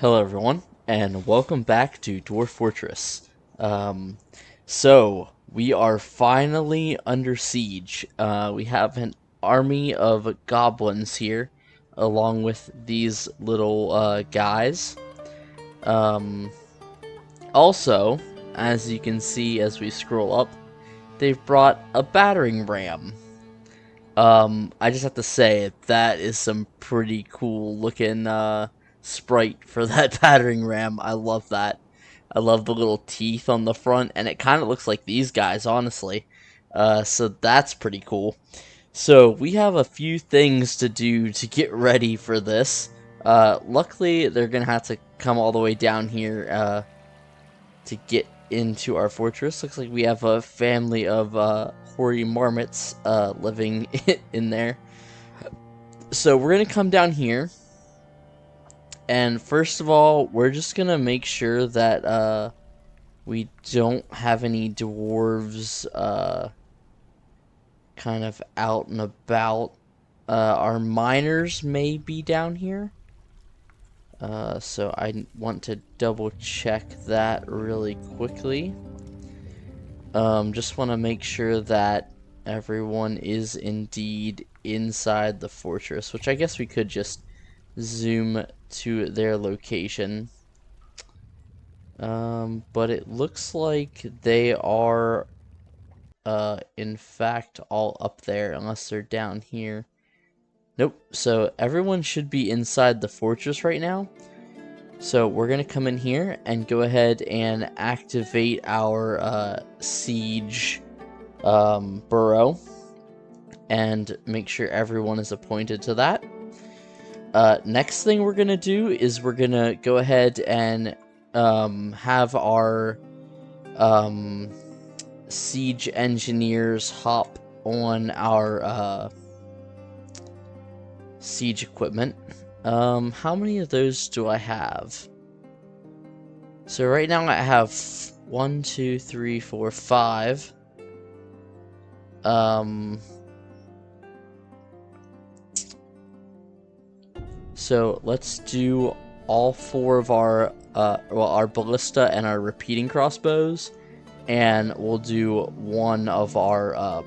Hello everyone, and welcome back to Dwarf Fortress. So we are finally under siege. We have an army of goblins here, along with these little guys. Um, Also, as you can see as we scroll up, they've brought a battering ram. I just have to say that is some pretty cool looking sprite for that battering ram. I love that. I love the little teeth on the front, and it kind of looks like these guys, honestly. So that's pretty cool. So we have a few things to do to get ready for this. Luckily, they're gonna have to come all the way down here to get into our fortress. Looks like we have a family of hoary marmots living in there. So we're gonna come down here, and first of all, we're just gonna make sure that we don't have any dwarves kind of out and about. Our miners may be down here. So I want to double check that really quickly. Just want to make sure that everyone is indeed inside the fortress, which I guess we could just zoom to their location. But it looks like they are, in fact, all up there, unless they're down here. Nope, so everyone should be inside the fortress right now. So we're going to come in here and go ahead and activate our siege burrow and make sure everyone is appointed to that. Next thing we're going to do is we're going to go ahead and have our siege engineers hop on our siege equipment. How many of those do I have? So right now I have 1, 2, 3, 4, 5. So let's do all 4 of our our ballista and our repeating crossbows, and we'll do 1 of our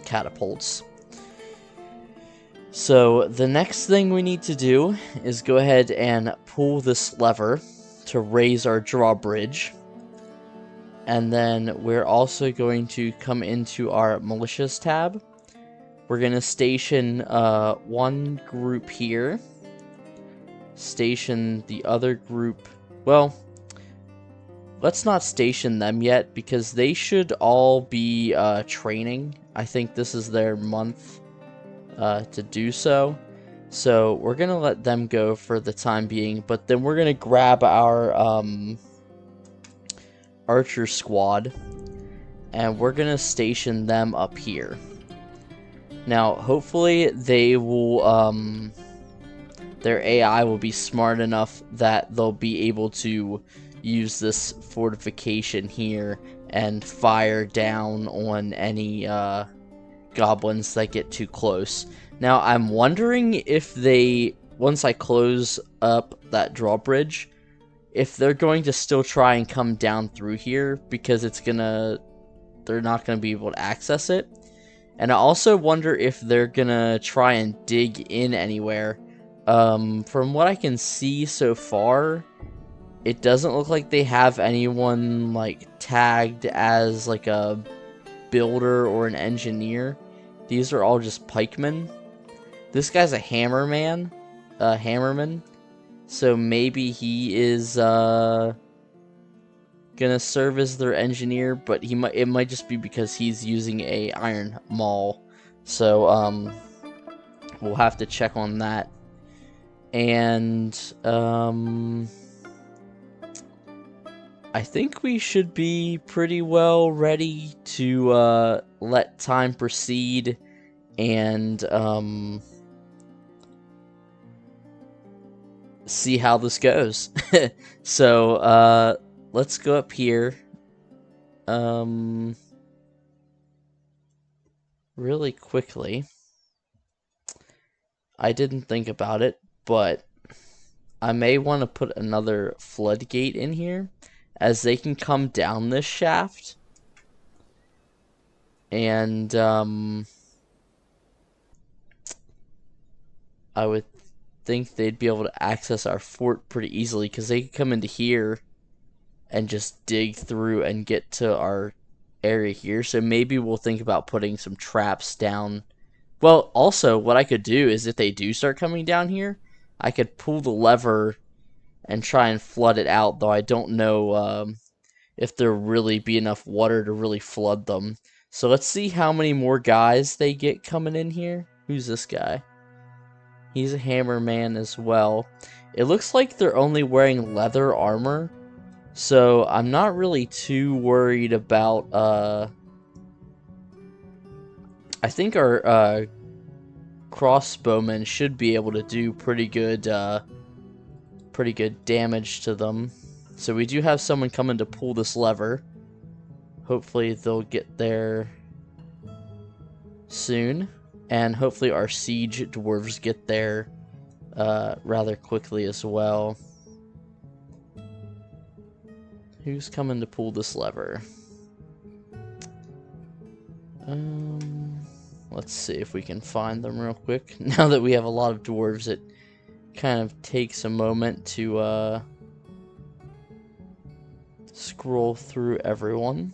catapults. So the next thing we need to do is go ahead and pull this lever to raise our drawbridge. And then we're also going to come into our militias tab. We're going to station 1 group here. Station the other group. Well, let's not station them yet because they should all be training. I think this is their month to do so. So we're going to let them go for the time being, but then we're going to grab our archer squad and we're going to station them up here. Now, hopefully they will, their AI will be smart enough that they'll be able to use this fortification here and fire down on any goblins that get too close. Now, I'm wondering if they, once I close up that drawbridge, if they're going to still try and come down through here, because they're not gonna be able to access it. And I also wonder if they're gonna try and dig in anywhere. From what I can see so far, it doesn't look like they have anyone like tagged as like a builder or an engineer. These are all just pikemen. This guy's a hammerman, hammerman. So maybe he is gonna serve as their engineer, but it might just be because he's using a iron maul. So we'll have to check on that. And I think we should be pretty well ready to let time proceed and see how this goes. So let's go up here really quickly. I didn't think about it, but I may want to put another floodgate in here, as they can come down this shaft. And, I would think they'd be able to access our fort pretty easily, because they could come into here and just dig through and get to our area here. So maybe we'll think about putting some traps down. Well, also, what I could do is if they do start coming down here, I could pull the lever and try and flood it out, though I don't know if there really be enough water to really flood them. So let's see how many more guys they get coming in here. Who's this guy? He's a hammer man as well. It looks like they're only wearing leather armor, so I'm not really too worried about, I think our, crossbowmen should be able to do pretty good damage to them. So we do have someone coming to pull this lever. Hopefully they'll get there soon. And hopefully our siege dwarves get there rather quickly as well. Who's coming to pull this lever? Let's see if we can find them real quick. Now that we have a lot of dwarves, it kind of takes a moment to scroll through everyone.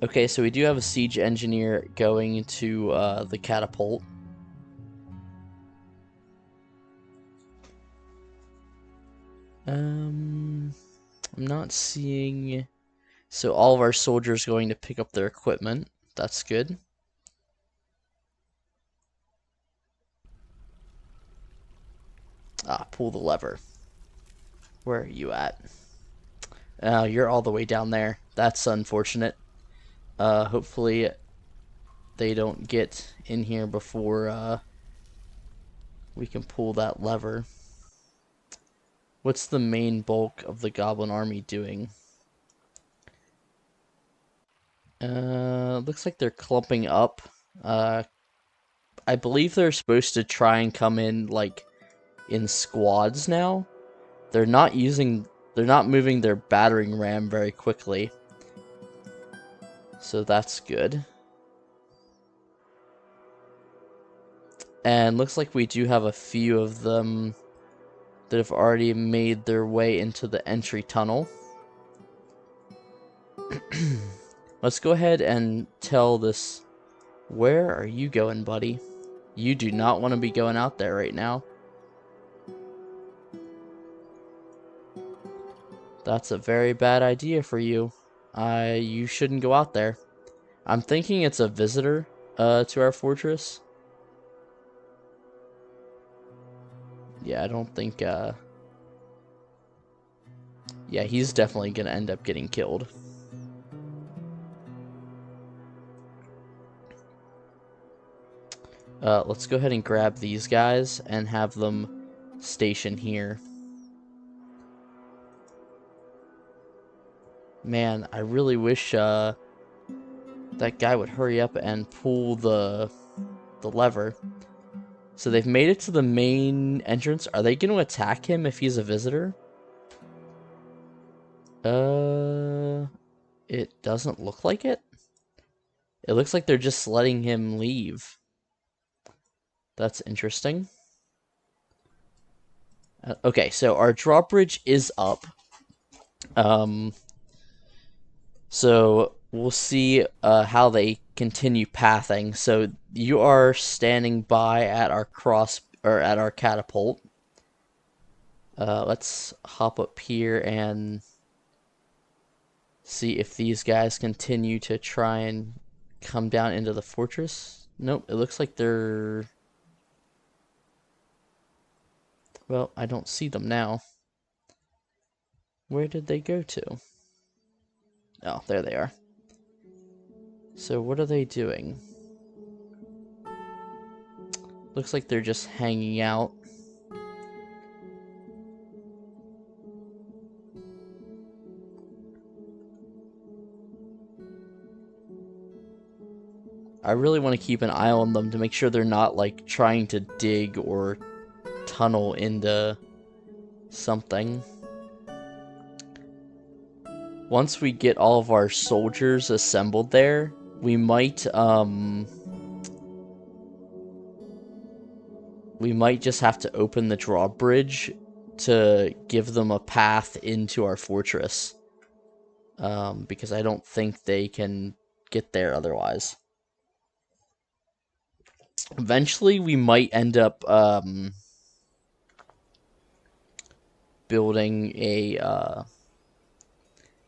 Okay, so we do have a siege engineer going to the catapult. I'm not seeing... So all of our soldiers going to pick up their equipment. That's good. Pull the lever. Where are you at? You're all the way down there. That's unfortunate. Hopefully they don't get in here before we can pull that lever. What's the main bulk of the goblin army doing? Looks like they're clumping up. I believe they're supposed to try and come in, like, in squads now. They're not moving their battering ram very quickly. So that's good. And looks like we do have a few of them that have already made their way into the entry tunnel. Let's go ahead and tell this... Where are you going, buddy? You do not want to be going out there right now. That's a very bad idea for you. You shouldn't go out there. I'm thinking it's a visitor to our fortress. Yeah, I don't think... Yeah, he's definitely gonna end up getting killed. Let's go ahead and grab these guys and have them station here. Man, I really wish that guy would hurry up and pull the lever. So they've made it to the main entrance. Are they going to attack him if he's a visitor? It doesn't look like it. It looks like they're just letting him leave. That's interesting. Okay, so our drawbridge is up. So we'll see how they continue pathing. So you are standing by at our at our catapult. Let's hop up here and see if these guys continue to try and come down into the fortress. Nope, it looks like they're... Well, I don't see them now. Where did they go to? Oh, there they are. So what are they doing? Looks like they're just hanging out. I really want to keep an eye on them to make sure they're not, like, trying to dig or tunnel into something. Once we get all of our soldiers assembled there, we might just have to open the drawbridge to give them a path into our fortress. Because I don't think they can get there otherwise. Eventually, we might end up building a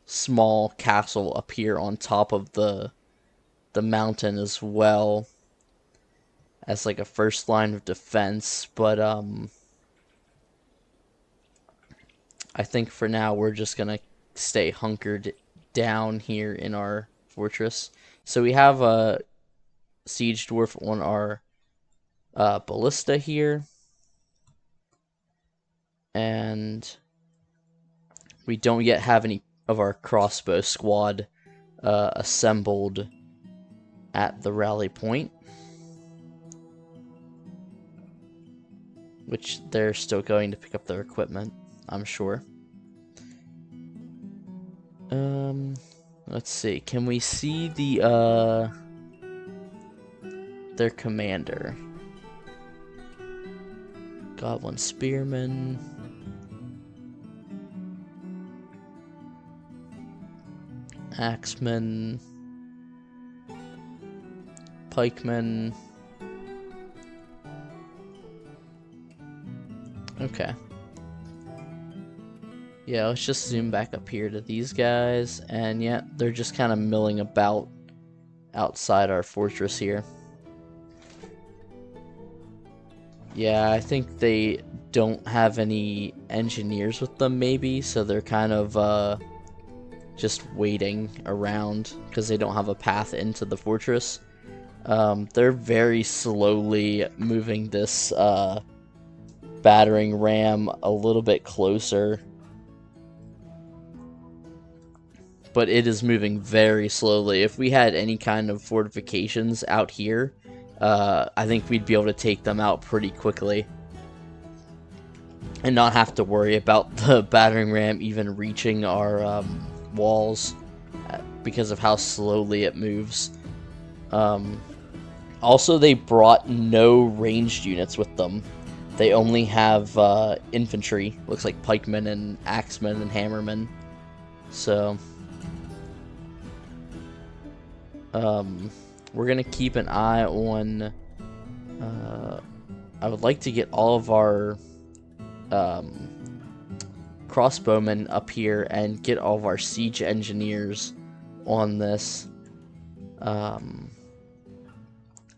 small castle up here on top of the mountain as well as like a first line of defense, but I think for now we're just gonna stay hunkered down here in our fortress. So we have a siege dwarf on our ballista here, and we don't yet have any of our crossbow squad assembled at the rally point, which they're still going to pick up their equipment, I'm sure. Let's see. Can we see the their commander? Goblin spearman. Axeman. Pikeman. Okay. Yeah, let's just zoom back up here to these guys, and yeah, they're just kind of milling about outside our fortress here. Yeah, I think they don't have any engineers with them, maybe, so they're kind of just waiting around because they don't have a path into the fortress. They're very slowly moving this battering ram a little bit closer, but it is moving very slowly. If we had any kind of fortifications out here, I think we'd be able to take them out pretty quickly and not have to worry about the battering ram even reaching our walls because of how slowly it moves. Also, they brought no ranged units with them. They only have infantry. Looks like pikemen and axemen and hammermen. So we're gonna keep an eye on. I would like to get all of our crossbowmen up here and get all of our siege engineers on this. And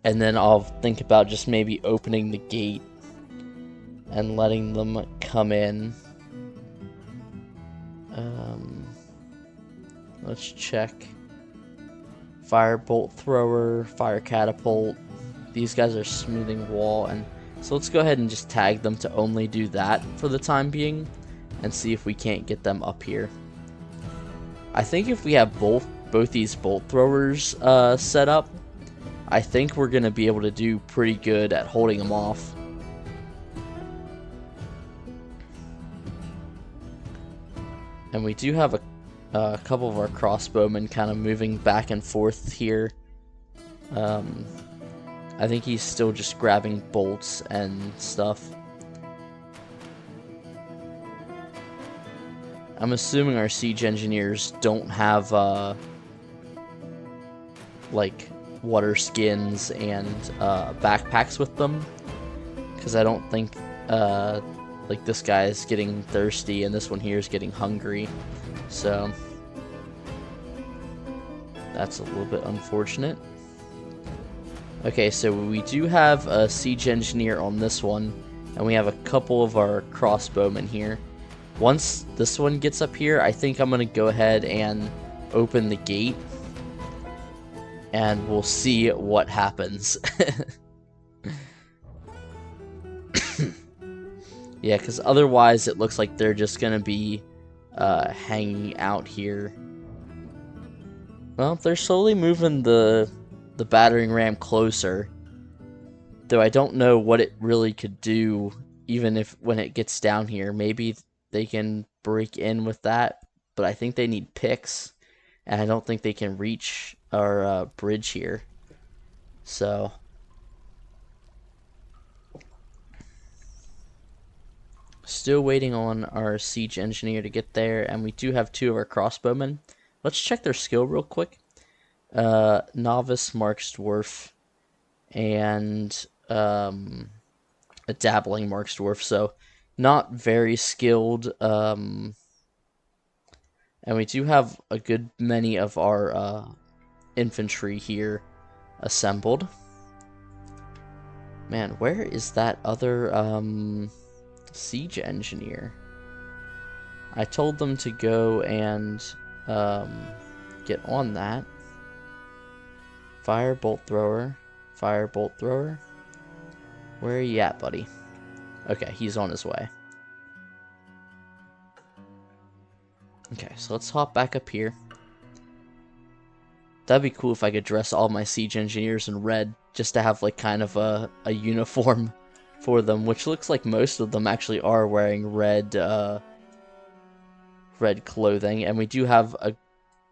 then I'll think about just maybe opening the gate and letting them come in. Let's check. Fire bolt thrower, fire catapult. These guys are smoothing wall, and so let's go ahead and just tag them to only do that for the time being and see if we can't get them up here. I think if we have both these bolt throwers set up, I think we're going to be able to do pretty good at holding them off. And we do have a couple of our crossbowmen kind of moving back and forth here. I think he's still just grabbing bolts and stuff. I'm assuming our siege engineers don't have like water skins and backpacks with them, because I don't think like this guy is getting thirsty and this one here is getting hungry, so that's a little bit unfortunate. Okay, so we do have a siege engineer on this one, and we have a couple of our crossbowmen here. Once this one gets up here, I think I'm going to go ahead and open the gate, and we'll see what happens. Yeah, because otherwise it looks like they're just going to be hanging out here. Well, they're slowly moving the the battering ram closer. Though I don't know what it really could do, even if when it gets down here. Maybe they can break in with that, but I think they need picks, and I don't think they can reach our bridge here. So still waiting on our siege engineer to get there, and we do have 2 of our crossbowmen. Let's check their skill real quick. Novice, Marks Dwarf, and a dabbling Marks Dwarf, so not very skilled. And we do have a good many of our infantry here assembled. Man, where is that other siege engineer? I told them to go and get on that. Fire bolt thrower. Fire bolt thrower. Where are you at, buddy? Okay, he's on his way. Okay, so let's hop back up here. That'd be cool if I could dress all my siege engineers in red, just to have like kind of a uniform for them, which looks like most of them actually are wearing red red clothing, and we do have a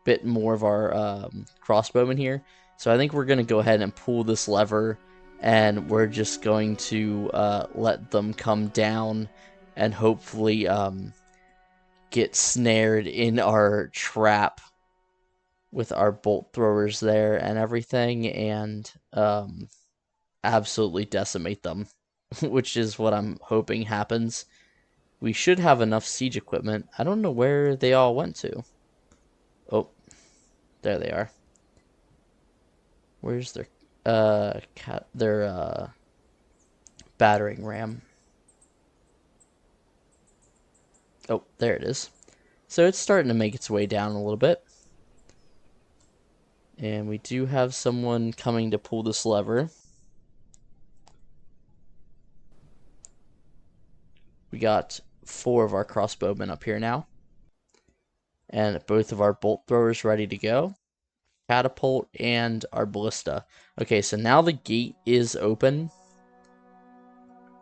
bit more of our crossbowmen here. So I think we're gonna go ahead and pull this lever, and we're just going to let them come down and hopefully get snared in our trap with our bolt throwers there and everything, and absolutely decimate them, which is what I'm hoping happens. We should have enough siege equipment. I don't know where they all went to. Oh, there they are. Where's their battering ram? Oh, there it is. So it's starting to make its way down a little bit. And we do have someone coming to pull this lever. We got 4 of our crossbowmen up here now. And both of our bolt throwers ready to go. Catapult and our ballista. Okay, so now the gate is open.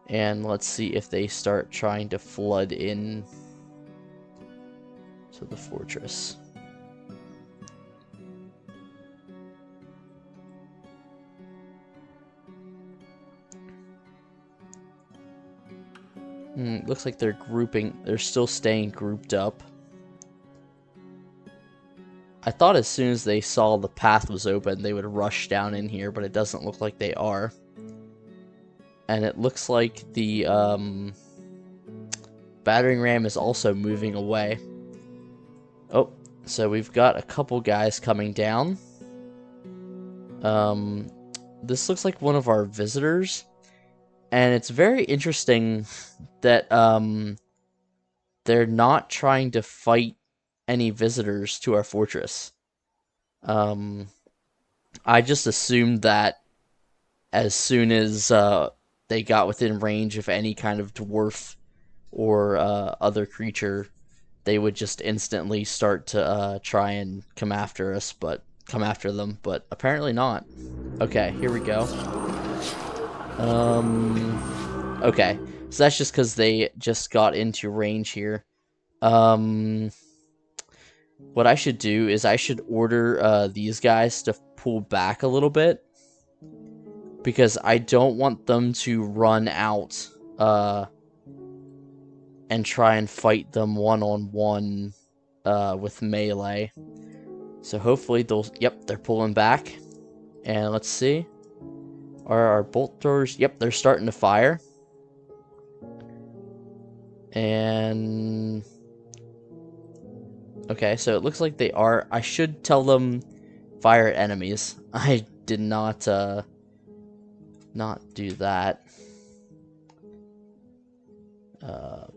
And let's see if they start trying to flood in to the fortress. Looks like they're grouping. They're still staying grouped up. I thought as soon as they saw the path was open, they would rush down in here, but it doesn't look like they are. And it looks like the battering ram is also moving away. Oh, so we've got a couple guys coming down. This looks like one of our visitors. And it's very interesting that they're not trying to fight any visitors to our fortress. I just assumed that as soon as they got within range of any kind of dwarf or other creature, they would just instantly start to try and come after them, but apparently not. Okay, here we go. Okay, so that's just because they just got into range here. What I should do is I should order these guys to pull back a little bit, because I don't want them to run out and try and fight them one-on-one with melee. So hopefully they'll... Yep, they're pulling back. And let's see. Are our bolt throwers... Yep, they're starting to fire. And... Okay, so it looks like they are... I should tell them fire at enemies. I did not do that.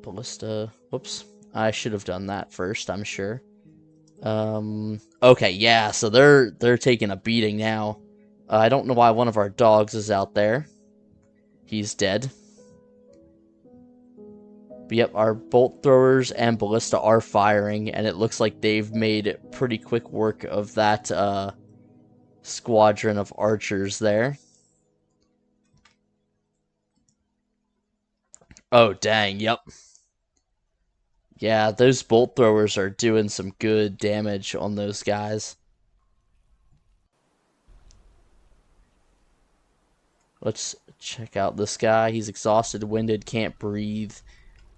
Ballista. Whoops. I should have done that first, I'm sure. Okay, yeah, so they're taking a beating now. I don't know why one of our dogs is out there. He's dead. But yep, our bolt throwers and ballista are firing, and it looks like they've made pretty quick work of that squadron of archers there. Oh, dang, yep. Yeah, those bolt throwers are doing some good damage on those guys. Let's check out this guy. He's exhausted, winded, can't breathe,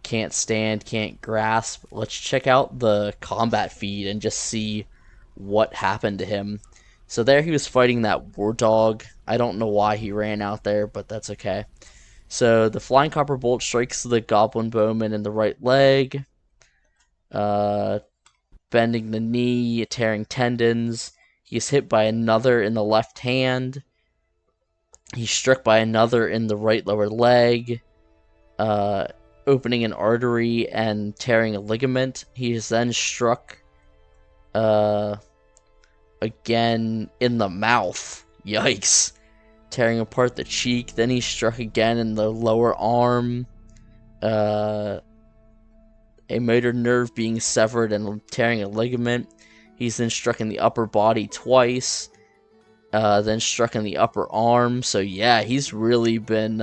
can't stand, can't grasp. Let's check out the combat feed and just see what happened to him. So there he was fighting that war dog. I don't know why he ran out there, but that's okay. So the flying copper bolt strikes the goblin bowman in the right leg, bending the knee, tearing tendons. He's hit by another in the left hand. He's struck by another in the right lower leg, opening an artery and tearing a ligament. He is then struck again in the mouth. Yikes. Tearing apart the cheek. Then he's struck again in the lower arm. A motor nerve being severed and tearing a ligament. He's then struck in the upper body twice. Then struck in the upper arm. So yeah, he's really been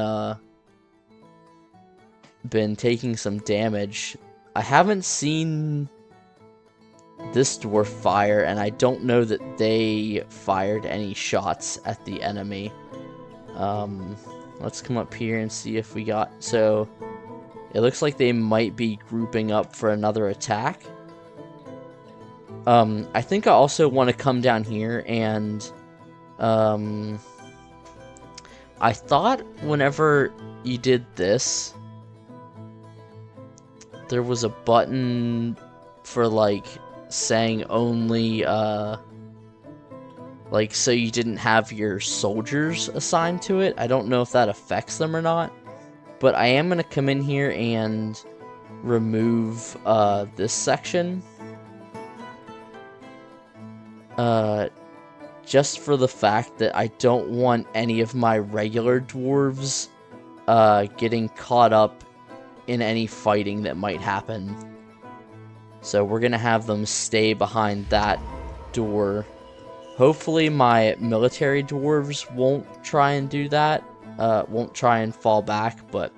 taking some damage. I haven't seen this dwarf fire, and I don't know that they fired any shots at the enemy. Let's come up here and see if we got... So, it looks like they might be grouping up for another attack. I think I also want to come down here and... I thought whenever you did this, there was a button for, like, saying only, like, so you didn't have your soldiers assigned to it. I don't know if that affects them or not, but I am going to come in here and remove, this section. Just for the fact that I don't want any of my regular dwarves, getting caught up in any fighting that might happen. So we're going to have them stay behind that door. Hopefully my military dwarves won't try and do that. Won't try and fall back, but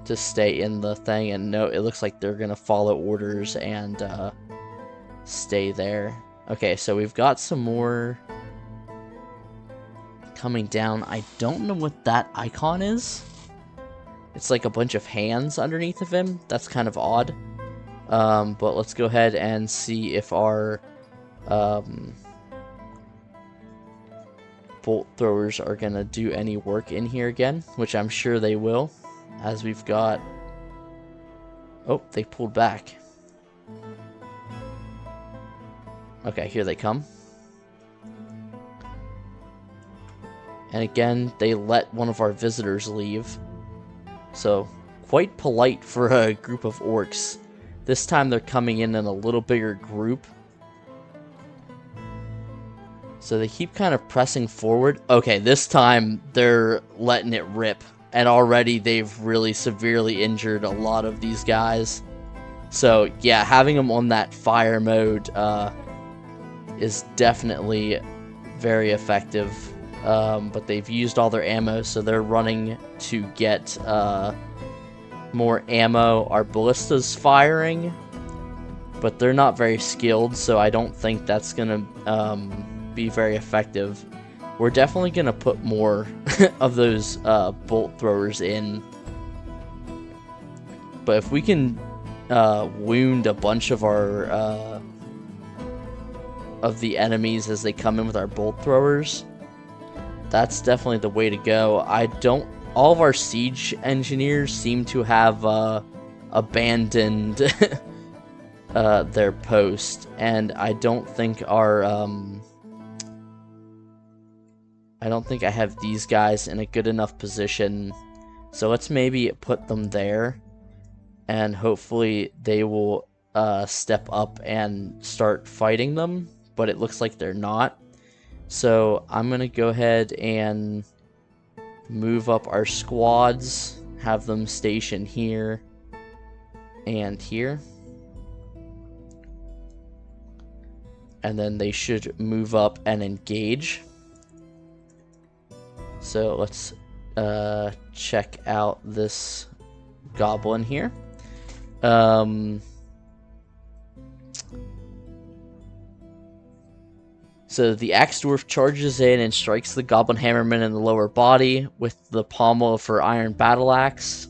just stay in the thing. And no, it looks like they're going to follow orders and stay there. Okay, so we've got some more coming down. I don't know what that icon is. It's like a bunch of hands underneath of him. That's kind of odd. But let's go ahead and see if our bolt throwers are going to do any work in here again, which I'm sure they will, as we've got... Oh, they pulled back. Okay, here they come. And again, they let one of our visitors leave. So, quite polite for a group of orcs. This time they're coming in a little bigger group. So they keep kind of pressing forward. Okay, this time they're letting it rip. And already they've really severely injured a lot of these guys. So, yeah, having them on that fire mode is definitely very effective. But they've used all their ammo, so they're running to get more ammo. Our ballista's firing, but they're not very skilled, so I don't think that's gonna be very effective. We're definitely gonna put more of those bolt throwers in, but if we can wound a bunch of our of the enemies as they come in with our bolt throwers, that's definitely the way to go. All of our siege engineers seem to have abandoned their post, and I don't think our I don't think I have these guys in a good enough position. So let's maybe put them there, and hopefully they will step up and start fighting them, but it looks like they're not. So I'm going to go ahead and move up our squads, have them station here and here. and then they should move up and engage. So let's check out this goblin here. So the axe dwarf charges in and strikes the goblin hammerman in the lower body with the pommel of her iron battle axe.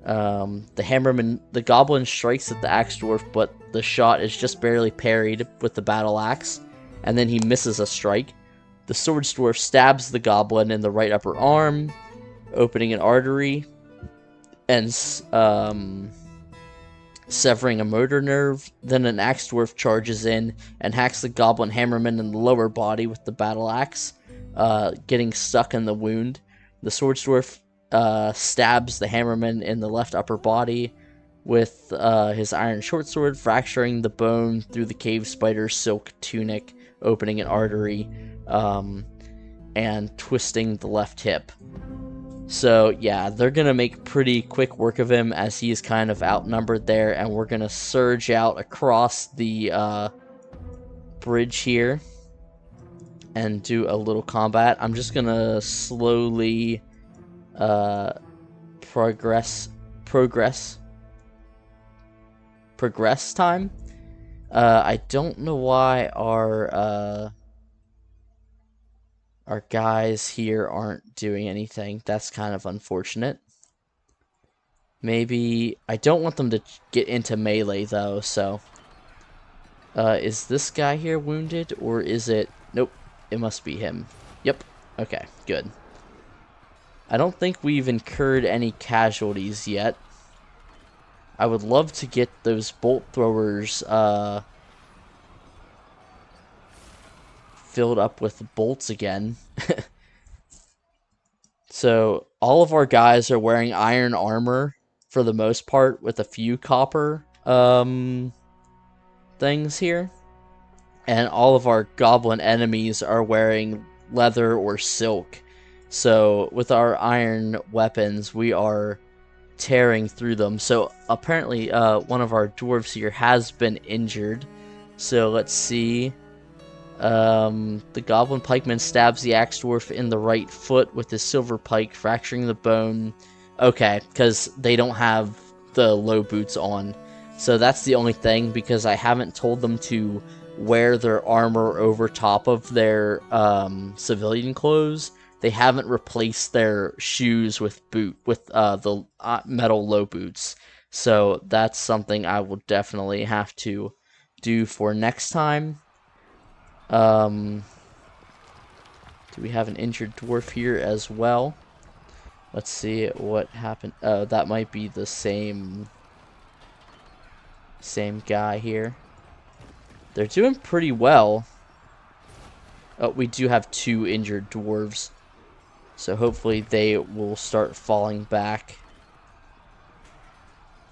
The goblin strikes at the axe dwarf, but the shot is just barely parried with the battle axe, and then he misses a strike. The sword dwarf stabs the goblin in the right upper arm, opening an artery and severing a motor nerve. Then an axe dwarf charges in and hacks the goblin hammerman in the lower body with the battle axe, getting stuck in the wound. The sword dwarf stabs the hammerman in the left upper body with his iron short sword, fracturing the bone through the cave spider's silk tunic, opening an artery, and twisting the left hip. So yeah, they're going to make pretty quick work of him as he's kind of outnumbered there, and we're going to surge out across the bridge here and do a little combat. I'm just going to slowly progress time. I don't know why our guys here aren't doing anything. That's kind of unfortunate. Maybe I don't want them to get into melee though, so is this guy here wounded, or is it? Nope, it must be him. Yep. Okay, good. I don't think we've incurred any casualties yet. I would love to get those bolt throwers filled up with bolts again. So all of our guys are wearing iron armor for the most part, with a few copper things here. And all of our goblin enemies are wearing leather or silk. So with our iron weapons, we are tearing through them. So apparently one of our dwarves here has been injured. So let's see. The goblin pikeman stabs the axe dwarf in the right foot with his silver pike, fracturing the bone. Okay, because they don't have the low boots on. So that's the only thing, because I haven't told them to wear their armor over top of their civilian clothes. They haven't replaced their shoes with the metal low boots. So that's something I will definitely have to do for next time. Do we have an injured dwarf here as well? Let's see what happened. Oh, that might be the same guy here. They're doing pretty well. Oh, we do have 2 injured dwarves. So hopefully they will start falling back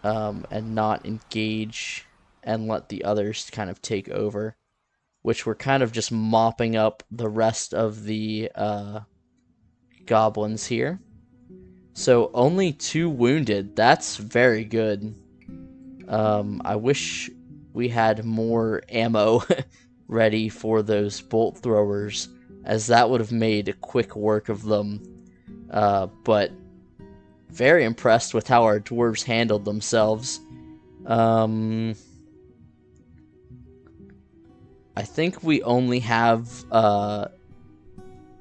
and not engage and let the others kind of take over, which we're kind of just mopping up the rest of the goblins here. So only 2 wounded. That's very good. I wish we had more ammo ready for those bolt throwers, as that would have made quick work of them. But very impressed with how our dwarves handled themselves. I think we only have,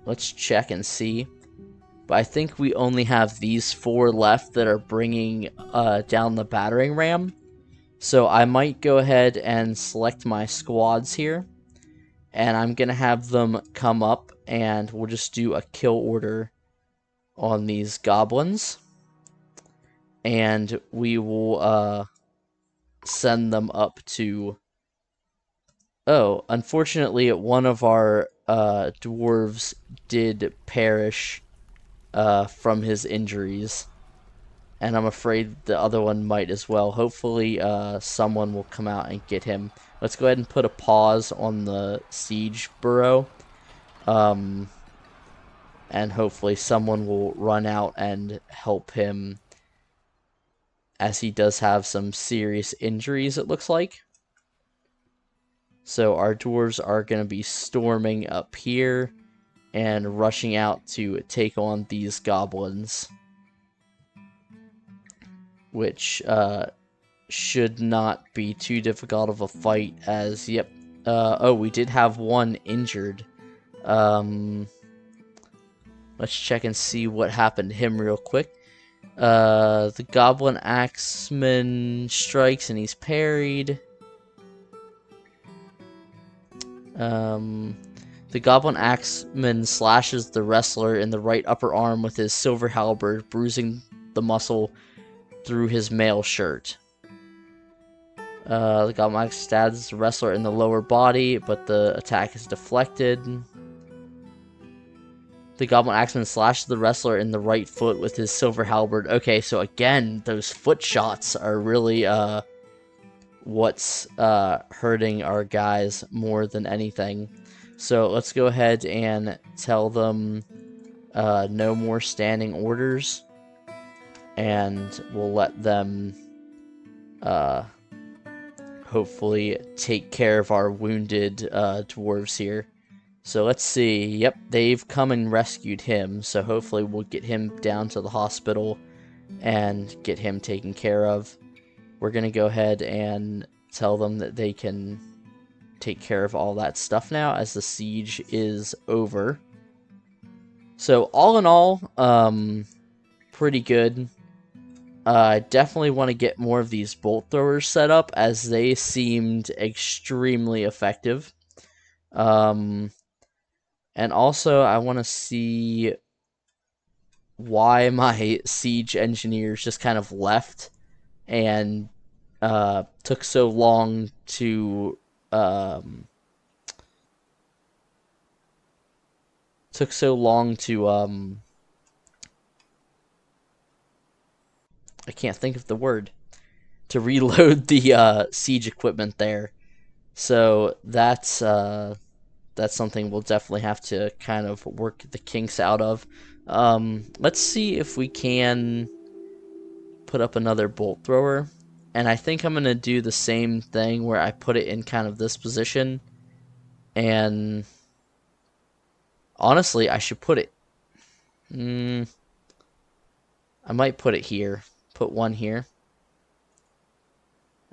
let's check and see. But I think we only have these 4 left that are bringing down the battering ram. So I might go ahead and select my squads here. And I'm going to have them come up, and we'll just do a kill order on these goblins. And we will send them up to... Oh, unfortunately, one of our dwarves did perish from his injuries. And I'm afraid the other one might as well. Hopefully, someone will come out and get him. Let's go ahead and put a pause on the siege burrow. And hopefully someone will run out and help him, as he does have some serious injuries, it looks like. So our dwarves are going to be storming up here and rushing out to take on these goblins, which should not be too difficult of a fight, as, yep, oh, we did have one injured. Let's check and see what happened to him real quick. The goblin axeman strikes and he's parried. The goblin axeman slashes the wrestler in the right upper arm with his silver halberd, bruising the muscle through his mail shirt. The goblin axe stabs the wrestler in the lower body, but the attack is deflected. The goblin axeman slashes the wrestler in the right foot with his silver halberd. Okay, so again, those foot shots are really what's hurting our guys more than anything. So let's go ahead and tell them no more standing orders, and we'll let them hopefully take care of our wounded dwarves here. So let's see. Yep, they've come and rescued him, so hopefully we'll get him down to the hospital and get him taken care of. We're going to go ahead and tell them that they can take care of all that stuff now, as the siege is over. So all in all, pretty good. I definitely want to get more of these bolt throwers set up, as they seemed extremely effective. And also I want to see why my siege engineers just kind of left and took so long to I can't think of the word, to reload the siege equipment there. So that's something we'll definitely have to kind of work the kinks out of. Let's see if we can put up another bolt thrower. And I think I'm going to do the same thing where I put it in kind of this position. And honestly, I should put it... I might put it here. Put one here.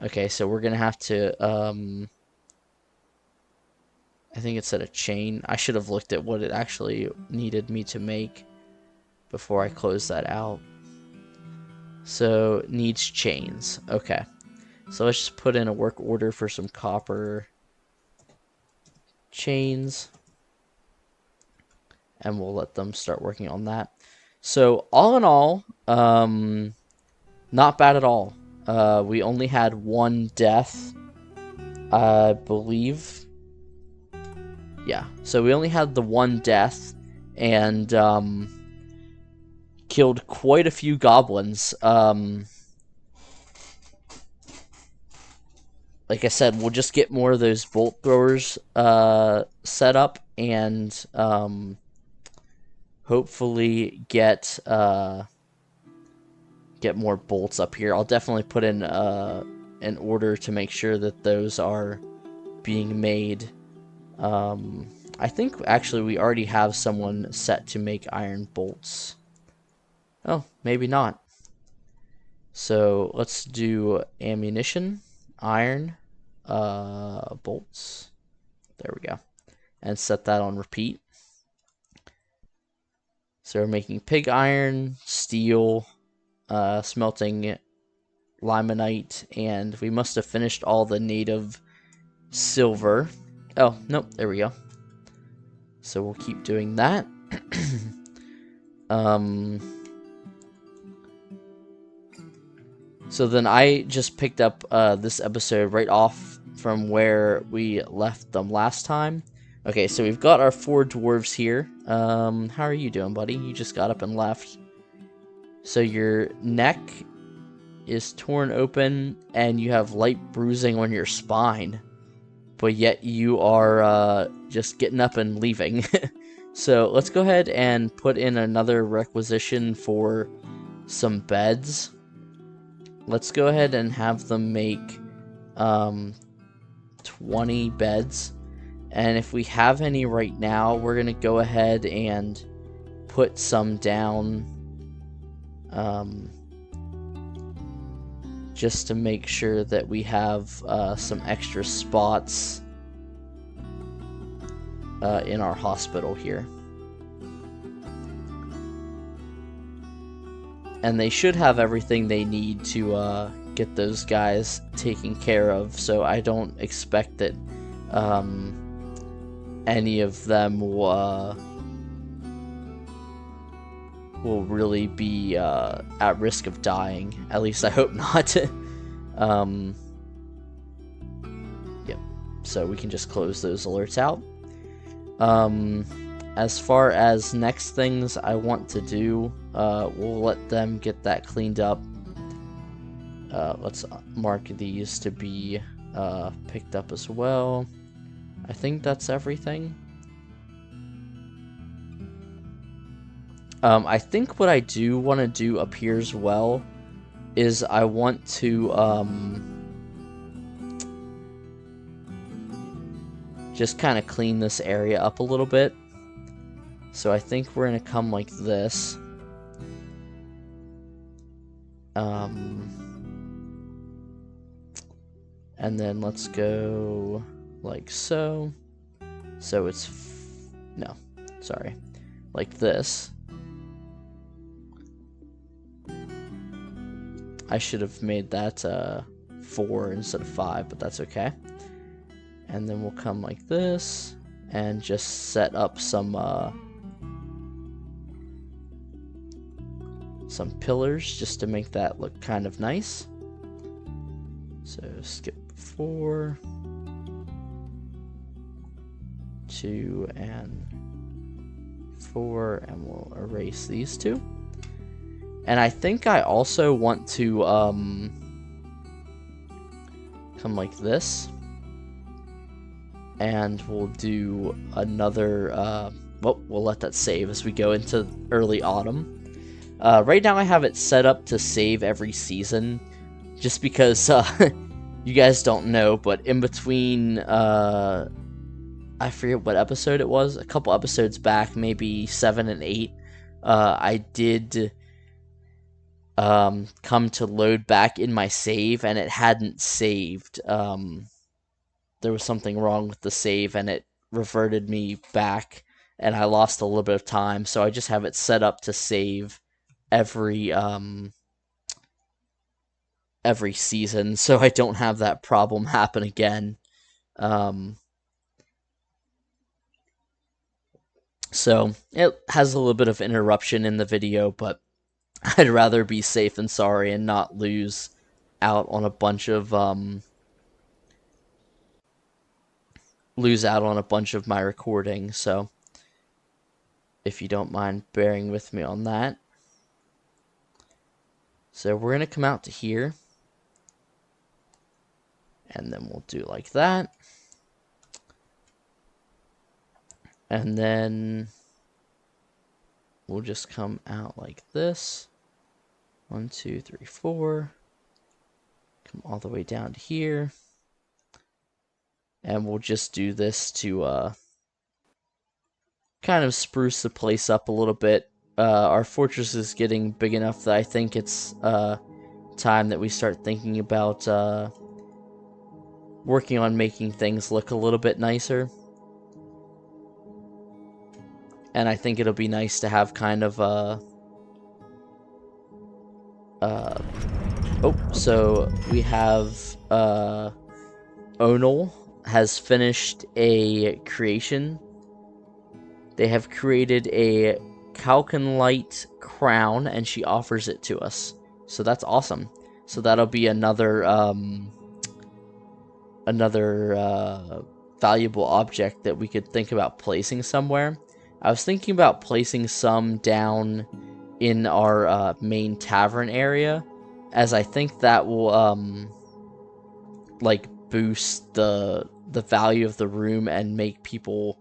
Okay, so we're going to have to... I think it said a chain. I should have looked at what it actually needed me to make before I close that out. So, needs chains. Okay. So let's just put in a work order for some copper chains. And we'll let them start working on that. So, all in all, not bad at all. We only had one death, I believe. Yeah, so we only had the one death, and killed quite a few goblins. Like I said, we'll just get more of those bolt throwers set up, and hopefully get more bolts up here. I'll definitely put in an order to make sure that those are being made. I think actually we already have someone set to make iron bolts. Oh, maybe not. So let's do ammunition, iron, bolts. There we go. And set that on repeat. So we're making pig iron, steel, smelting limonite, and we must have finished all the native silver. Oh, nope, there we go. So we'll keep doing that. So then I just picked up this episode right off from where we left them last time. Okay, so we've got our 4 dwarves here. How are you doing, buddy? You just got up and left. So your neck is torn open, and you have light bruising on your spine. But yet you are just getting up and leaving. So let's go ahead and put in another requisition for some beds. Let's go ahead and have them make 20 beds. And if we have any right now, we're going to go ahead and put some down just to make sure that we have some extra spots in our hospital here. And they should have everything they need to get those guys taken care of, so I don't expect that any of them will really be at risk of dying. At least I hope not. Yep. So we can just close those alerts out. As far as next things I want to do, we'll let them get that cleaned up. Let's mark these to be picked up as well. I think that's everything. I think what I do want to do up here as well is I want to just kind of clean this area up a little bit. So I think we're going to come like this. And then let's go like so. So it's, no, sorry, like this. I should have made that 4 instead of 5, but that's okay. And then we'll come like this and just set up some pillars just to make that look kind of nice. So skip 4, 2, and 4, and we'll erase these two. And I think I also want to come like this. And we'll do another, well, we'll let that save as we go into early autumn. Right now I have it set up to save every season, just because you guys don't know, but in between, I forget what episode it was, a couple episodes back, maybe 7 and 8, I did come to load back in my save, and it hadn't saved. There was something wrong with the save, and it reverted me back, and I lost a little bit of time, so I just have it set up to save every season, so I don't have that problem happen again. So it has a little bit of interruption in the video, but I'd rather be safe than sorry and not lose out on a bunch of my recording, so if you don't mind bearing with me on that. So we're going to come out to here, and then we'll do like that. And then we'll just come out like this. 1, 2, 3, 4. Come all the way down to here. And we'll just do this to kind of spruce the place up a little bit. Our fortress is getting big enough that I think it's time that we start thinking about working on making things look a little bit nicer. And I think it'll be nice to have kind of oh, so we have Onal has finished a creation. They have created a Calconlite crown, and she offers it to us. So that's awesome. So that'll be another valuable object that we could think about placing somewhere. I was thinking about placing some down in our main tavern area, as I think that will like boost the value of the room and make people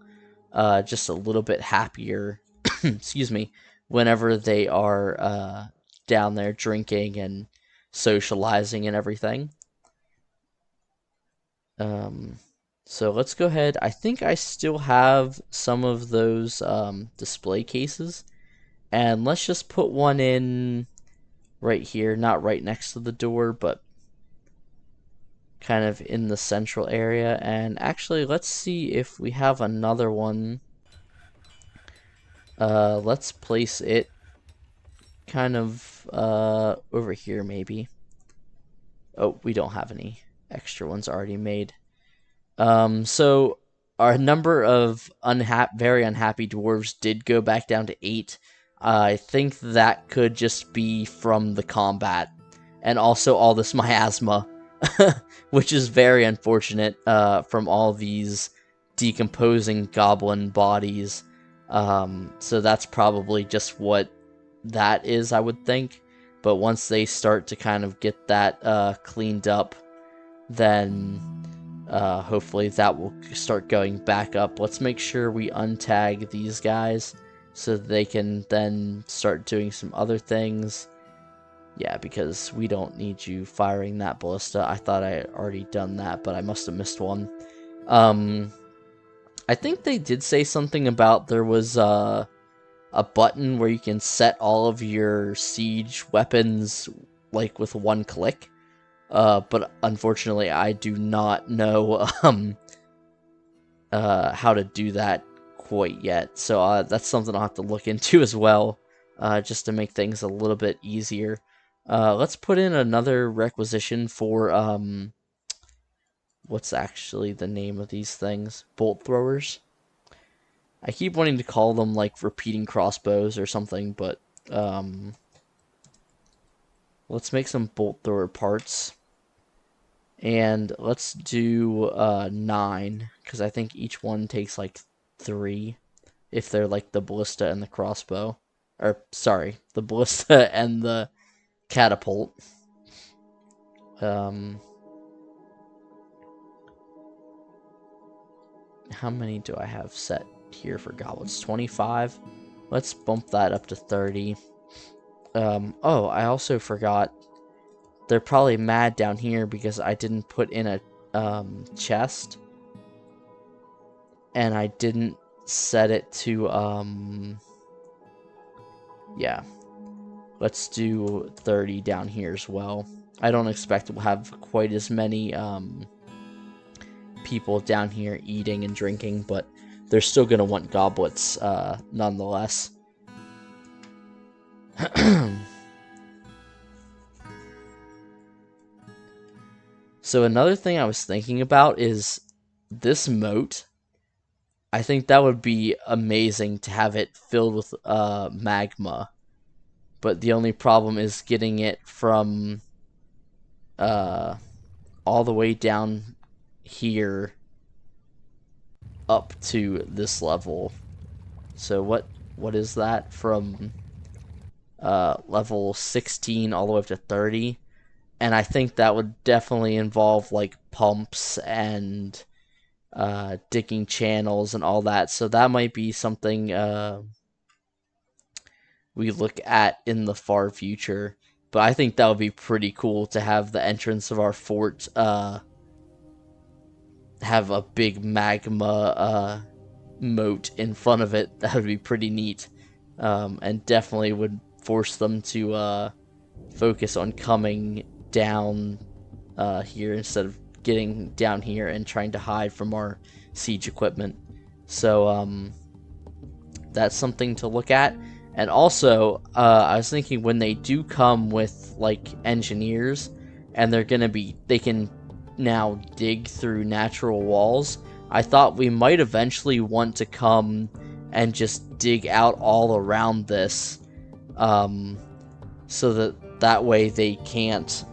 just a little bit happier excuse me, whenever they are down there drinking and socializing and everything. So let's go ahead. I think I still have some of those display cases. And let's just put one in right here. Not right next to the door, but kind of in the central area. And actually, let's see if we have another one. Let's place it kind of over here maybe. Oh, we don't have any extra ones already made. So our number of very unhappy dwarves did go back down to 8. I think that could just be from the combat, and also all this miasma, which is very unfortunate from all these decomposing goblin bodies. So that's probably just what that is, I would think. But once they start to kind of get that cleaned up, then hopefully that will start going back up. Let's make sure we untag these guys so they can then start doing some other things. Yeah, because we don't need you firing that ballista. I thought I had already done that, but I must have missed one. I think they did say something about there was a button where you can set all of your siege weapons like with one click. But unfortunately, I do not know how to do that quite yet. So that's something I'll have to look into as well, just to make things a little bit easier. Let's put in another requisition for what's actually the name of these things? Bolt throwers. I keep wanting to call them like repeating crossbows or something, but let's make some bolt thrower parts. And let's do 9, because I think each one takes like 3, if they're like the ballista and the crossbow. Or, sorry, the ballista and the catapult. How many do I have set here for goblins? 25. Let's bump that up to 30. Oh, I also forgot. They're probably mad down here because I didn't put in a chest. And I didn't set it to, yeah. Let's do 30 down here as well. I don't expect we'll have quite as many people down here eating and drinking, but they're still going to want goblets nonetheless. So another thing I was thinking about is this moat. I think that would be amazing to have it filled with magma. But the only problem is getting it from all the way down here up to this level. So what is that? From level 16 all the way up to 30. And I think that would definitely involve like pumps and digging channels and all that. So that might be something we look at in the far future. But I think that would be pretty cool to have the entrance of our fort have a big magma moat in front of it. That would be pretty neat. And definitely would force them to focus on coming down here instead of getting down here and trying to hide from our siege equipment. So that's something to look at. And also, I was thinking when they do come with like engineers, and they can now dig through natural walls. I thought we might eventually want to come and just dig out all around this, so that way they can't,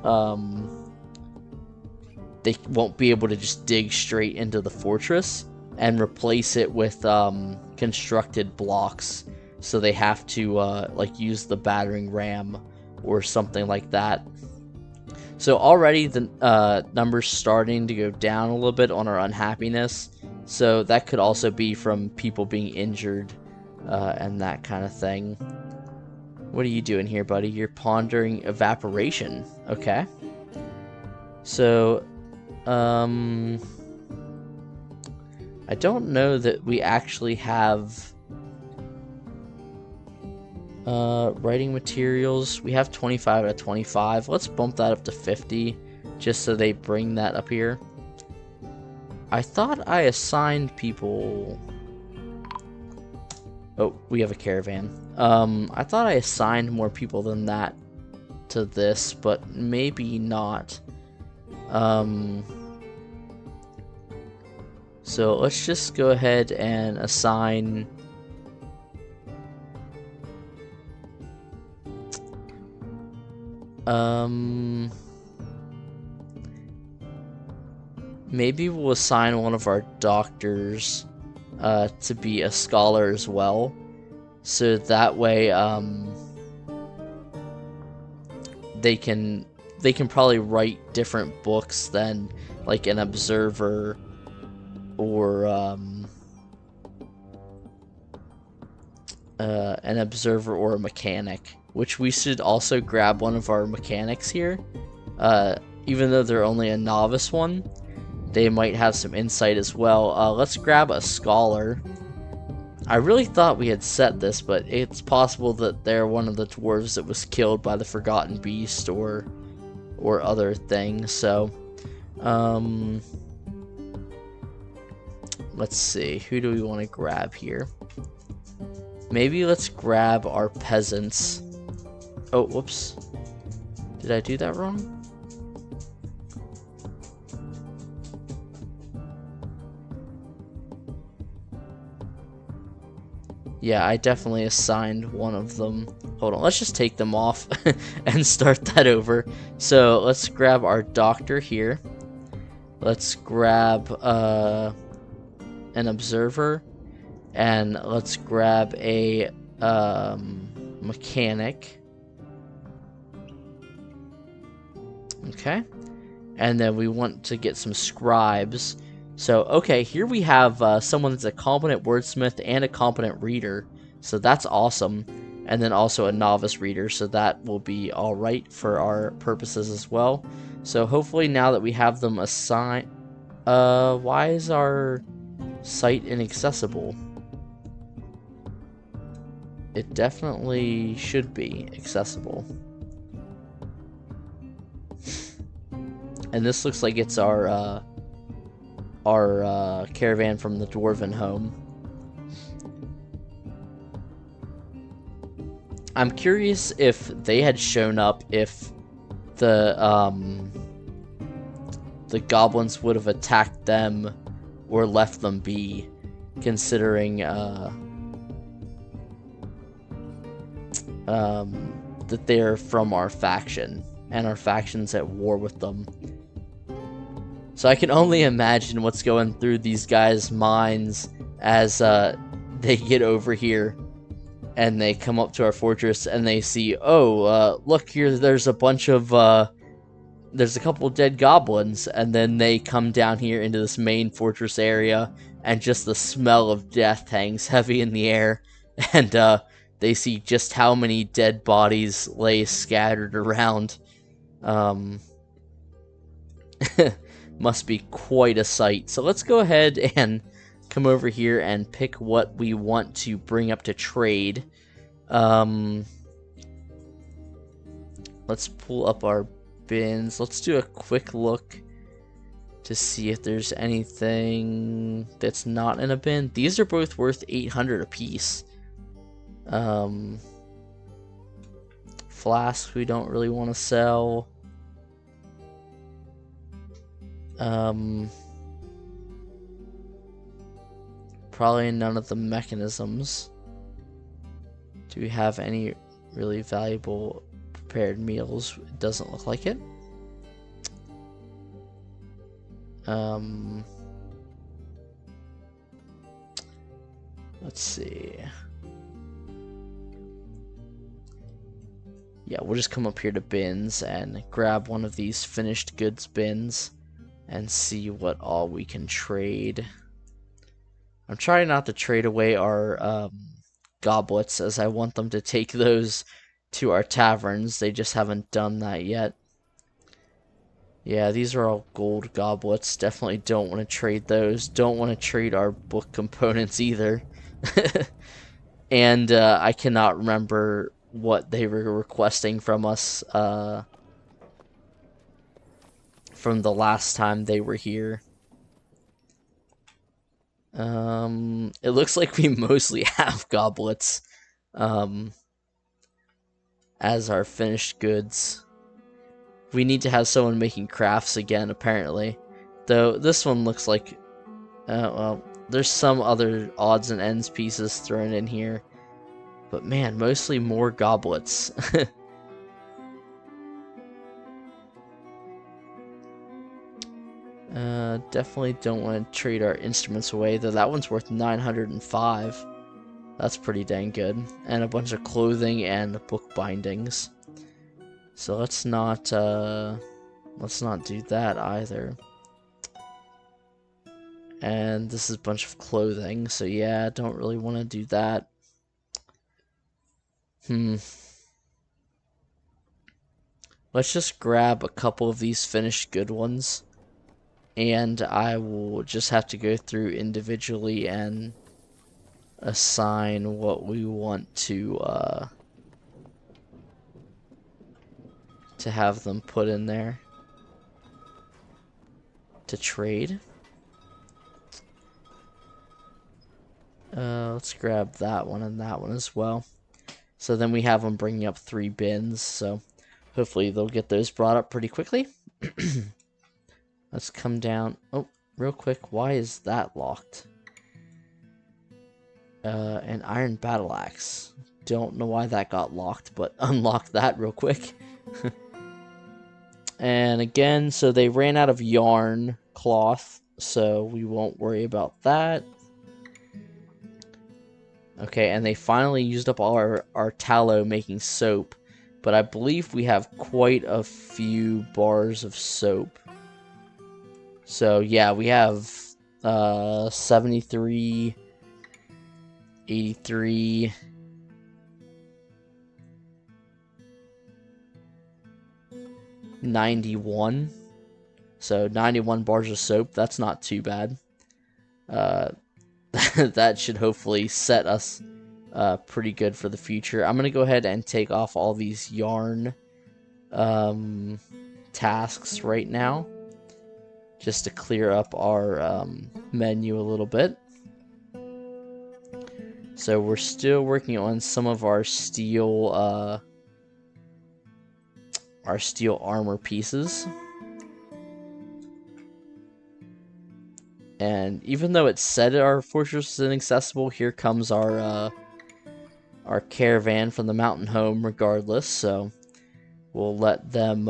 they won't be able to just dig straight into the fortress, and replace it with constructed blocks. So they have to like use the battering ram or something like that. So already the numbers starting to go down a little bit on our unhappiness. So that could also be from people being injured and that kind of thing. What are you doing here, buddy? You're pondering evaporation. Okay. So, I don't know that we actually have writing materials. We have 25 out of 25. Let's bump that up to 50 just so they bring that up here. I thought I assigned people. Oh, we have a caravan. I thought I assigned more people than that to this, but maybe not. So let's just go ahead and assign maybe we'll assign one of our doctors to be a scholar as well, so that way they can probably write different books than like an observer or a mechanic, which we should also grab one of our mechanics here. Even though they're only a novice one, they might have some insight as well. Let's grab a scholar. I really thought we had set this, but it's possible that they're one of the dwarves that was killed by the Forgotten Beast or other things. So, let's see. Who do we want to grab here? Maybe let's grab our peasants. Oh, whoops. Did I do that wrong? Yeah, I definitely assigned one of them. Hold on, let's just take them off and start that over. So let's grab our doctor here. Let's grab an observer. And let's grab a mechanic. Okay. And then we want to get some scribes. So, okay, here we have someone that's a competent wordsmith and a competent reader. So that's awesome. And then also a novice reader. So that will be alright for our purposes as well. So hopefully now that we have them assigned... why is our site inaccessible? It definitely should be accessible. And this looks like it's our caravan from the Dwarven home. I'm curious if they had shown up, if the goblins would have attacked them or left them be, considering that they're from our faction, and our faction's at war with them. So I can only imagine what's going through these guys' minds as they get over here and they come up to our fortress and they see, oh, look here, there's a bunch of, there's a couple dead goblins, and then they come down here into this main fortress area, and just the smell of death hangs heavy in the air, and they see just how many dead bodies lay scattered around. Must be quite a sight. So let's go ahead and come over here and pick what we want to bring up to trade. Let's pull up our bins. Let's do a quick look to see if there's anything that's not in a bin. These are both worth 800 apiece. Flasks we don't really want to sell. Probably none of the mechanisms. Do we have any really valuable prepared meals? It doesn't look like it. Let's see. Yeah, we'll just come up here to bins and grab one of these finished goods bins and see what all we can trade. I'm trying not to trade away our goblets, as I want them to take those to our taverns. They just haven't done that yet. Yeah, these are all gold goblets. Definitely don't want to trade those. Don't want to trade our book components either. And I cannot remember what they were requesting from us from the last time they were here. It looks like we mostly have goblets as our finished goods. We need to have someone making crafts again, apparently. Though this one looks like, well, there's some other odds and ends pieces thrown in here. But man, mostly more goblets. Definitely don't want to trade our instruments away, though that one's worth 905. That's pretty dang good. And a bunch of clothing and book bindings. So let's not do that either. And this is a bunch of clothing, so yeah, don't really want to do that. Let's just grab a couple of these finished good ones. And I will just have to go through individually and assign what we want to have them put in there to trade. Let's grab that one and that one as well. So then we have them bringing up 3 bins, so hopefully they'll get those brought up pretty quickly. Let's come down. Oh, real quick, why is that locked? An iron battle axe. Don't know why that got locked, but unlock that real quick. And again, so they ran out of yarn cloth, so we won't worry about that. Okay, and they finally used up all our tallow making soap, but I believe we have quite a few bars of soap. So yeah, we have 73, 83, 91. So 91 bars of soap, that's not too bad. That should hopefully set us pretty good for the future. I'm going to go ahead and take off all these yarn tasks right now, just to clear up our menu a little bit. So we're still working on some of our steel armor pieces. And even though it said our fortress is inaccessible, here comes our caravan from the mountain home regardless, so we'll let them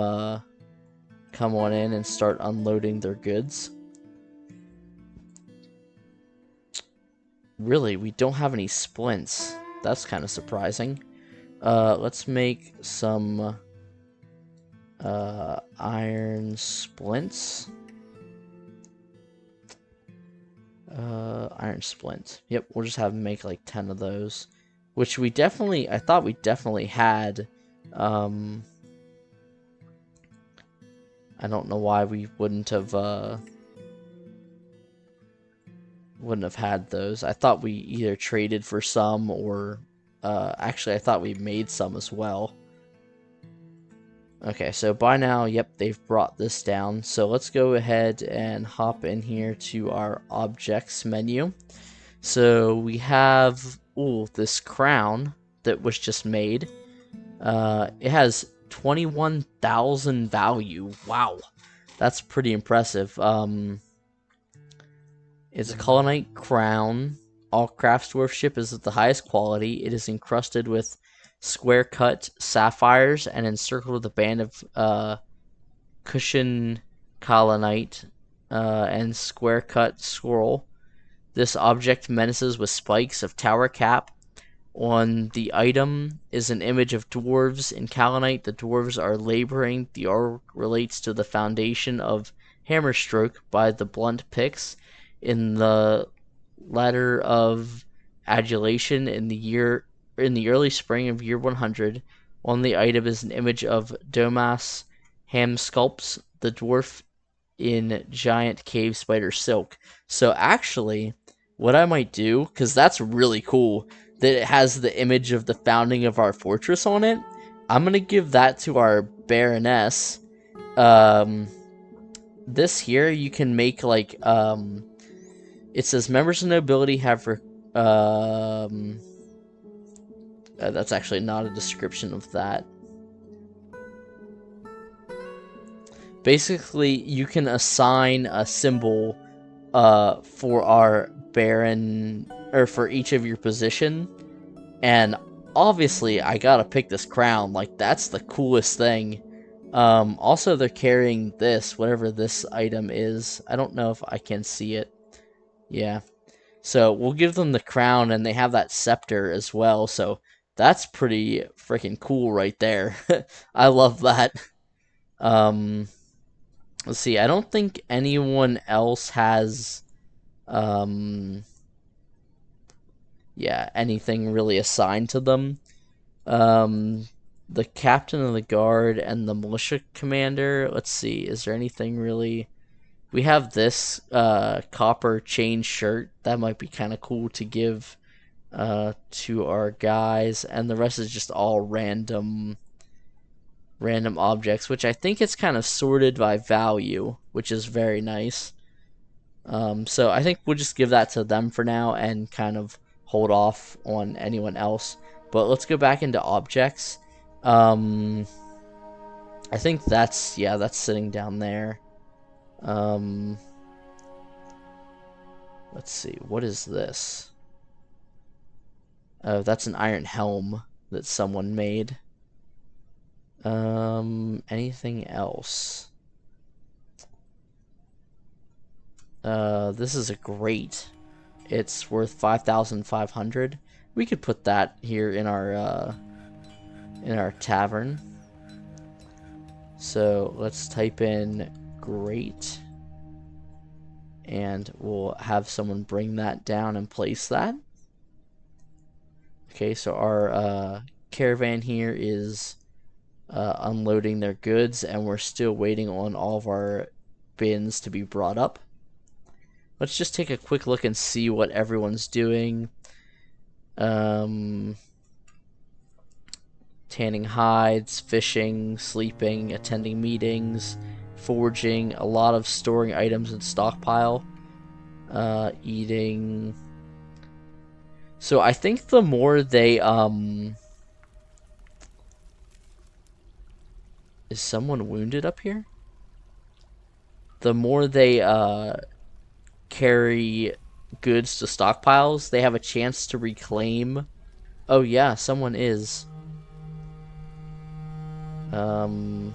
come on in and start unloading their goods. Really, we don't have any splints. That's kind of surprising. Let's make some iron splints. Iron splint. Yep, we'll just have them make like 10 of those. Which we definitely, I thought we definitely had. I don't know why we wouldn't have had those. I thought we either traded for some or actually I thought we made some as well. Okay, so by now, yep, they've brought this down. So let's go ahead and hop in here to our objects menu. So we have, ooh, this crown that was just made. It has 21,000 value. Wow, that's pretty impressive. It's a Colonite crown. All crafts dwarfship is of the highest quality. It is encrusted with square-cut sapphires and encircled with a band of cushion colonite and square-cut scroll. This object menaces with spikes of tower cap. On the item is an image of dwarves in Kalanite. The dwarves are laboring. The art relates to the foundation of hammerstroke by the blunt picks in the ladder of adulation in the early spring of year 100. On the item is an image of Domas ham sculpts. the dwarf in giant cave spider silk. So actually, what I might do, because that's really cool that it has the image of the founding of our fortress on it, I'm going to give that to our baroness. This here, you can make like, it says members of nobility have, that's actually not a description of that. Basically, you can assign a symbol for our baron, or for each of your position, and obviously I gotta pick this crown. Like, that's the coolest thing. Also, they're carrying this, whatever this item is. I don't know if I can see it. Yeah. So we'll give them the crown, and they have that scepter as well. So that's pretty freaking cool right there. I love that. Let's see. I don't think anyone else has, yeah, anything really assigned to them. The captain of the guard and the militia commander. Let's see. Is there anything really? We have this copper chain shirt. That might be kind of cool to give to our guys, and the rest is just all random objects, which I think it's kind of sorted by value, which is very nice. So I think we'll just give that to them for now and kind of hold off on anyone else. But let's go back into objects. I think that's, yeah, that's sitting down there. Let's see, what is this? Oh, that's an iron helm that someone made. Anything else? This is a grate. It's worth 5,500. We could put that here in our tavern. So let's type in grate, and we'll have someone bring that down and place that. Okay, so our caravan here is unloading their goods, and we're still waiting on all of our bins to be brought up. Let's just take a quick look and see what everyone's doing. Tanning hides, fishing, sleeping, attending meetings, foraging, a lot of storing items in stockpile, eating. So I think the more they, is someone wounded up here? The more they, carry goods to stockpiles, they have a chance to reclaim. Oh yeah, someone is. Do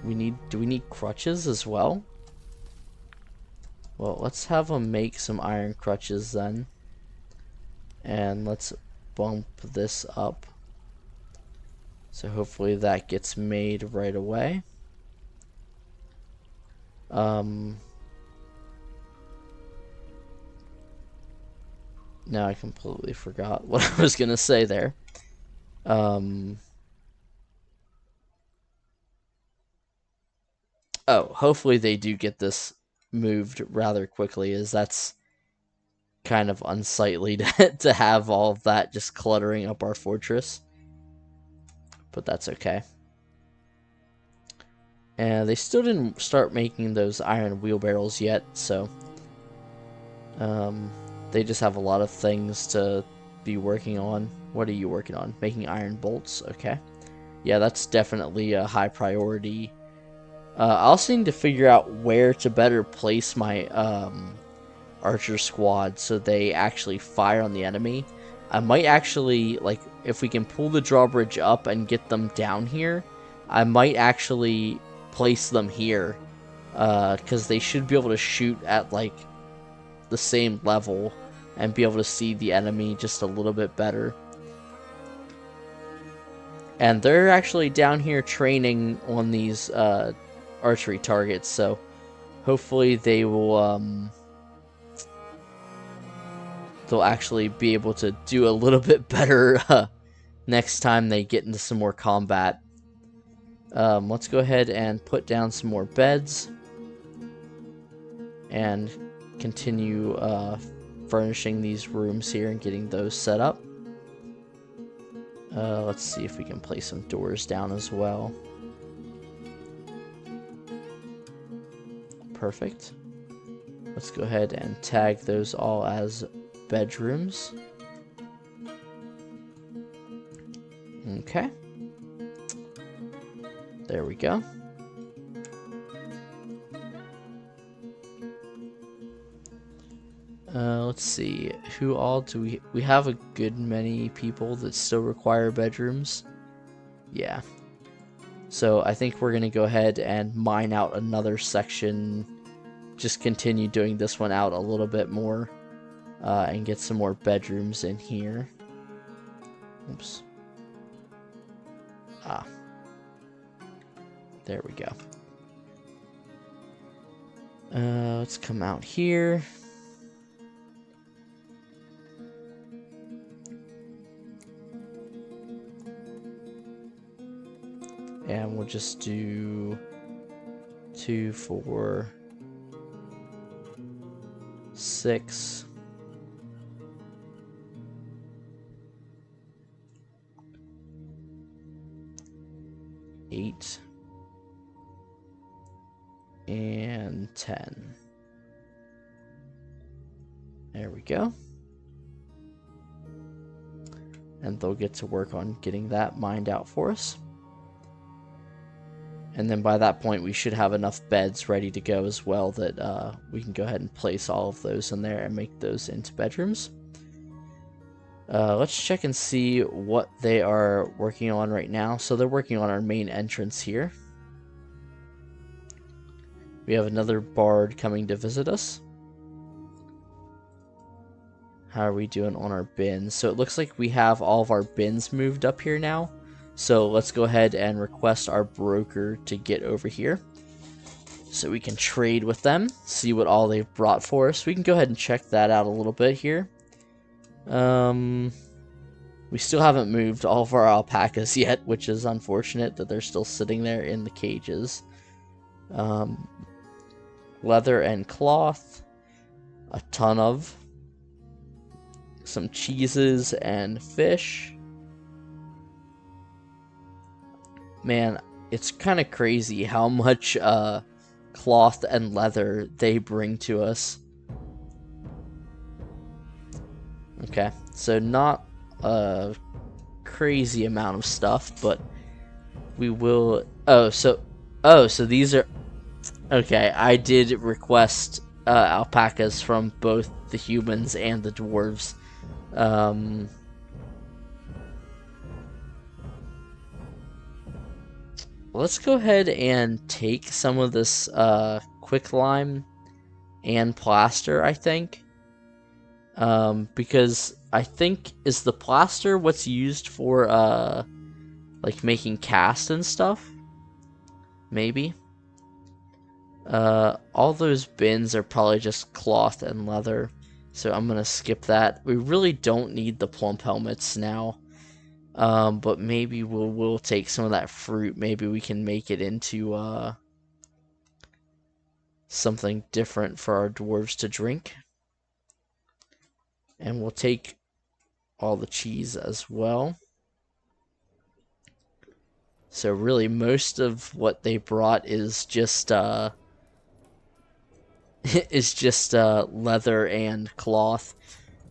we need crutches as well? Well, let's have them make some iron crutches then. And let's bump this up. So hopefully that gets made right away. Now I completely forgot what I was gonna say there. Oh, hopefully they do get this moved rather quickly, as that's kind of unsightly to have all of that just cluttering up our fortress. But that's okay. And they still didn't start making those iron wheelbarrows yet, so they just have a lot of things to be working on. What are you working on? Making iron bolts, okay. Yeah, that's definitely a high priority. I also need to figure out where to better place my archer squad so they actually fire on the enemy. I might actually, like, if we can pull the drawbridge up and get them down here, I might actually place them here, because they should be able to shoot at, like, the same level and be able to see the enemy just a little bit better. And they're actually down here training on these archery targets, so hopefully they will they'll actually be able to do a little bit better next time they get into some more combat. Let's go ahead and put down some more beds and continue furnishing these rooms here and getting those set up. Let's see if we can place some doors down as well. Perfect. Let's go ahead and tag those all as bedrooms. Okay. There we go. Let's see, who all do we have a good many people that still require bedrooms. Yeah. So I think we're gonna go ahead and mine out another section, just continue doing this one out a little bit more, and get some more bedrooms in here. Oops. Ah. There we go. Let's come out here. And we'll just do 2, 4, 6. Eight. And 10. There we go. And they'll get to work on getting that mined out for us. And then by that point, we should have enough beds ready to go as well that we can go ahead and place all of those in there and make those into bedrooms. Let's check and see what they are working on right now. So they're working on our main entrance here. We have another bard coming to visit us. How are we doing on our bins? So it looks like we have all of our bins moved up here now. So let's go ahead and request our broker to get over here so we can trade with them, see what all they've brought for us. We can go ahead and check that out a little bit here. We still haven't moved all of our alpacas yet, which is unfortunate that they're still sitting there in the cages. Leather and cloth, a ton of. Some cheeses and fish. Man, it's kind of crazy how much cloth and leather they bring to us. Okay, so not a crazy amount of stuff, but we will... Oh, so these are... Okay, I did request alpacas from both the humans and the dwarves. Let's go ahead and take some of this quicklime and plaster, I think. Because I think, is the plaster what's used for like making cast and stuff? Maybe. All those bins are probably just cloth and leather, so I'm gonna skip that. We really don't need the plump helmets now. But maybe we'll take some of that fruit. Maybe we can make it into something different for our dwarves to drink. And we'll take all the cheese as well. So really, most of what they brought is just leather and cloth.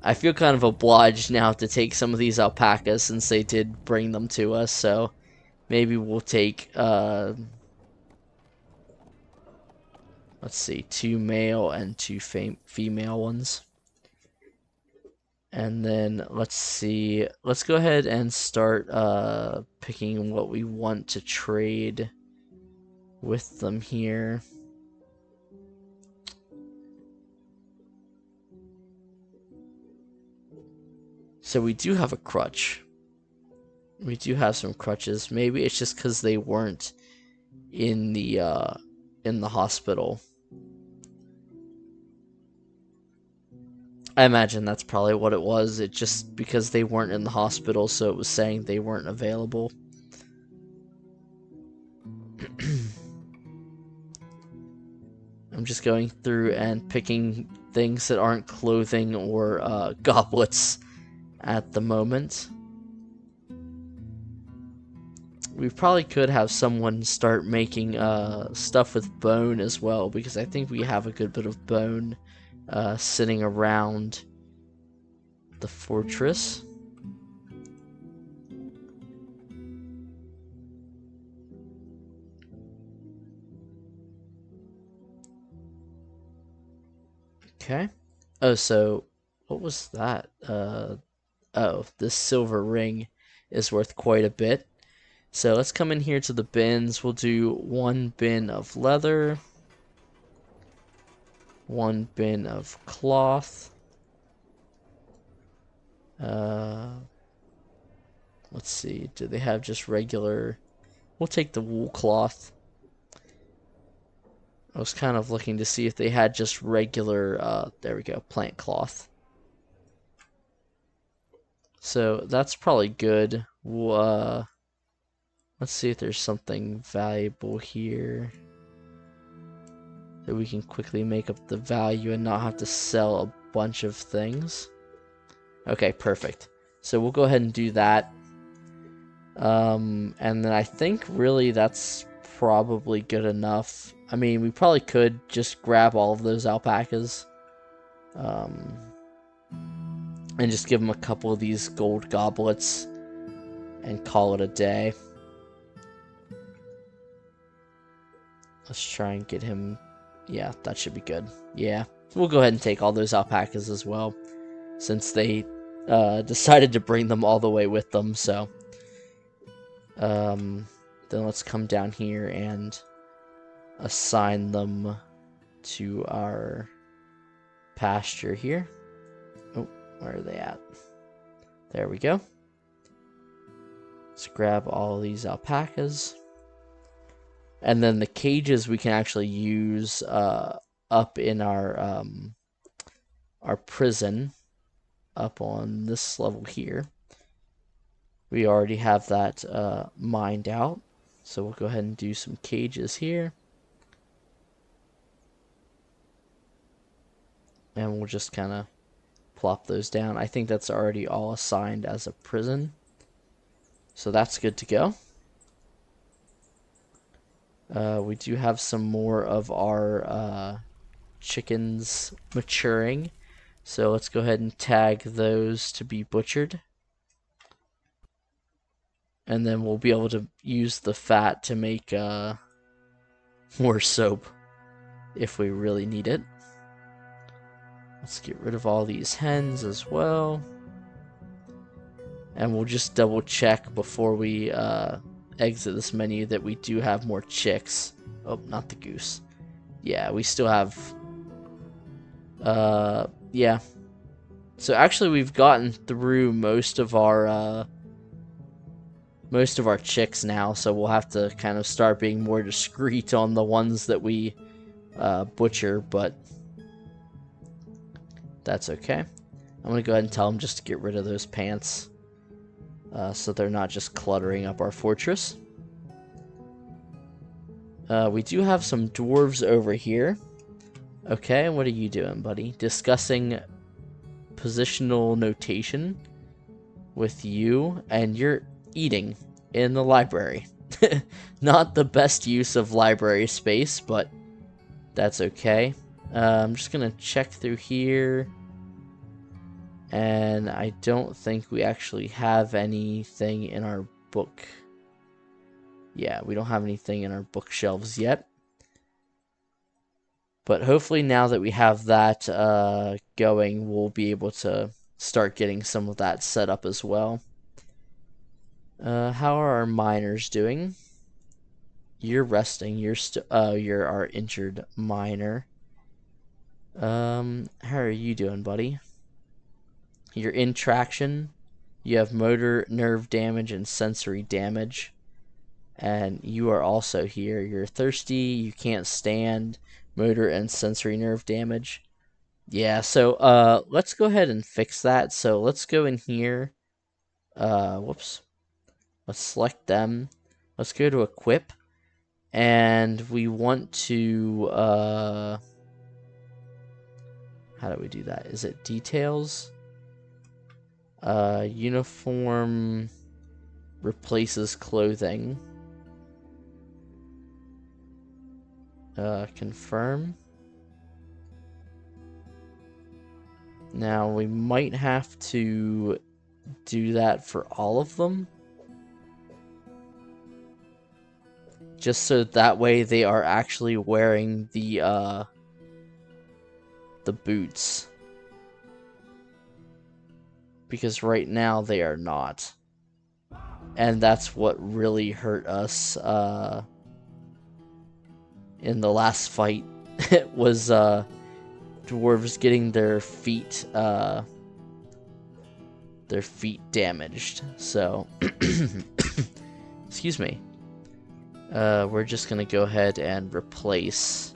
I feel kind of obliged now to take some of these alpacas since they did bring them to us, so maybe we'll take, let's see, 2 male and 2 female ones. And then, let's see, let's go ahead and start picking what we want to trade with them here. So we do have a crutch. We do have some crutches. Maybe it's just because they weren't in the hospital. I imagine that's probably what it was. It just because they weren't in the hospital, so it was saying they weren't available. I'm just going through and picking things that aren't clothing or goblets at the moment. We probably could have someone start making stuff with bone as well, because I think we have a good bit of bone sitting around the fortress. Okay. Oh, so what was that? Oh, this silver ring is worth quite a bit. So let's come in here to the bins. We'll do 1 bin of leather, 1 bin of cloth. Let's see. Do they have just regular? We'll take the wool cloth. I was kind of looking to see if they had just regular, there we go, plant cloth. So that's probably good. We'll, let's see if there's something valuable here that we can quickly make up the value and not have to sell a bunch of things. Okay, perfect. So we'll go ahead and do that. And then I think really that's probably good enough. I mean, we probably could just grab all of those alpacas. And just give him a couple of these gold goblets and call it a day. Let's try and get him. Yeah, that should be good. Yeah, we'll go ahead and take all those alpacas as well, since they decided to bring them all the way with them. So then let's come down here and assign them to our pasture here. Oh, where are they at? There we go. Let's grab all these alpacas. And then the cages we can actually use up in our prison up on this level here. We already have that mined out, so we'll go ahead and do some cages here. And we'll just kind of plop those down. I think that's already all assigned as a prison, so that's good to go. We do have some more of our chickens maturing, so let's go ahead and tag those to be butchered. And then we'll be able to use the fat to make more soap if we really need it. Let's get rid of all these hens as well. And we'll just double check before we exit this menu that we do have more chicks. Oh, not the goose. Yeah, we still have... yeah. So actually we've gotten through most of our chicks now, so we'll have to kind of start being more discreet on the ones that we butcher, but that's okay. I'm gonna go ahead and tell them just to get rid of those pants, so they're not just cluttering up our fortress. We do have some dwarves over here. Okay, what are you doing, buddy? Discussing positional notation with you, and you're eating in the library. Not the best use of library space, but that's okay. I'm just gonna check through here, and I don't think we actually have anything in our book. Yeah, we don't have anything in our bookshelves yet, but hopefully now that we have that going, we'll be able to start getting some of that set up as well. How are our miners doing? You're resting. You're our injured miner. How are you doing, buddy? You're in traction. You have motor nerve damage and sensory damage. And you are also here. You're thirsty. You can't stand motor and sensory nerve damage. Yeah, so let's go ahead and fix that. So let's go in here. Whoops. Let's select them. Let's go to equip. And we want to how do we do that? Is it details? Uniform replaces clothing. Confirm. Now we might have to do that for all of them. Just so that way they are actually wearing the boots. Because right now they are not. And that's what really hurt us in the last fight. It was dwarves getting their feet damaged. So excuse me. We're just gonna go ahead and replace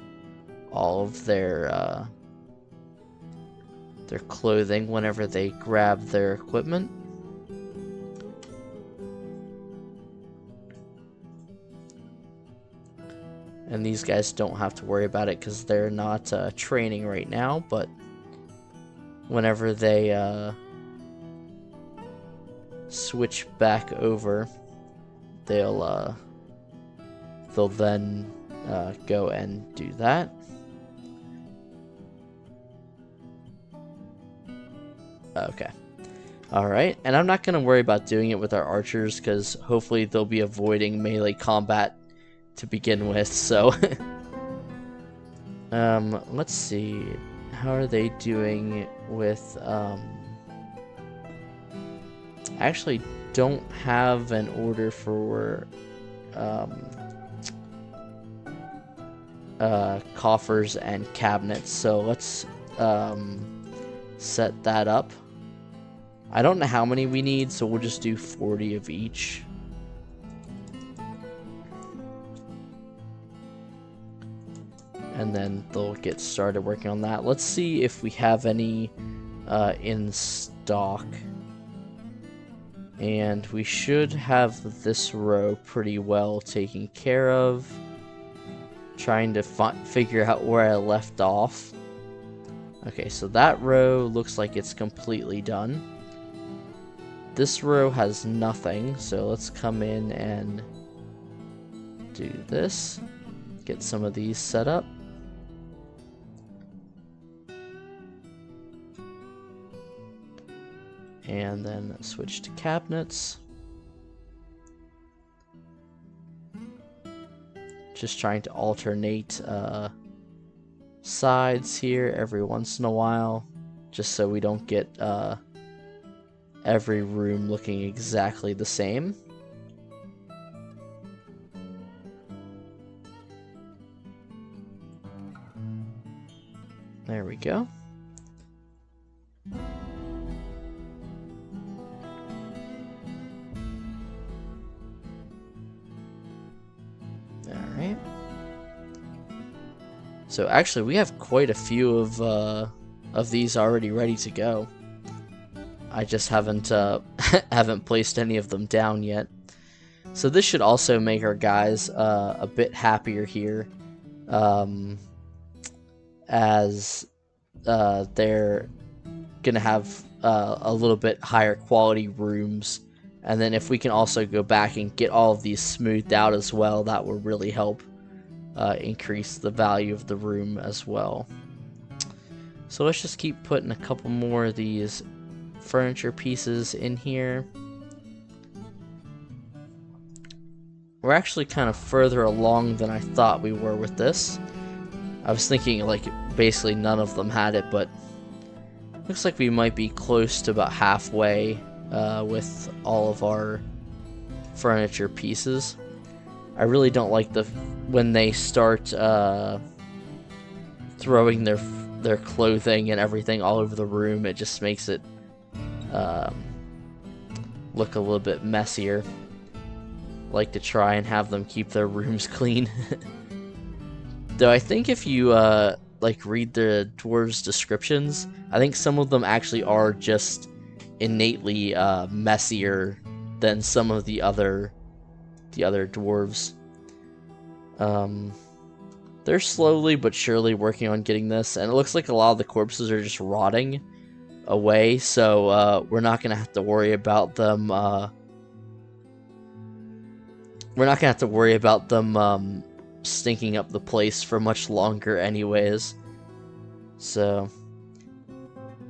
all of their clothing whenever they grab their equipment. And these guys don't have to worry about it because they're not training right now, but whenever they switch back over, they'll then go and do that. Okay. Alright, and I'm not going to worry about doing it with our archers because hopefully they'll be avoiding melee combat to begin with, so let's see, how are they doing with I actually don't have an order for coffers and cabinets, so let's set that up. I don't know how many we need, so we'll just do 40 of each. And then they'll get started working on that. Let's see if we have any in stock. And we should have this row pretty well taken care of. Trying to figure out where I left off. Okay, so that row looks like it's completely done. This row has nothing, so let's come in and do this. Get some of these set up. And then switch to cabinets. Just trying to alternate sides here every once in a while, just so we don't get every room looking exactly the same. There we go. Alright. So actually we have quite a few of these already ready to go. I just haven't haven't placed any of them down yet. So this should also make our guys a bit happier here, as they're gonna have a little bit higher quality rooms. And then if we can also go back and get all of these smoothed out as well, that will really help increase the value of the room as well. So let's just keep putting a couple more of these furniture pieces in here. We're actually kind of further along than I thought we were with this. I was thinking like basically none of them had it, but looks like we might be close to about halfway with all of our furniture pieces. I really don't like when they start throwing their clothing and everything all over the room. It just makes it look a little bit messier. Like to try and have them keep their rooms clean. Though I think if you like read the dwarves' descriptions, I think some of them actually are just innately messier than some of the other dwarves. They're slowly but surely working on getting this, and it looks like a lot of the corpses are just rotting away, so we're not gonna have to worry about them. We're not gonna have to worry about them stinking up the place for much longer, anyways. So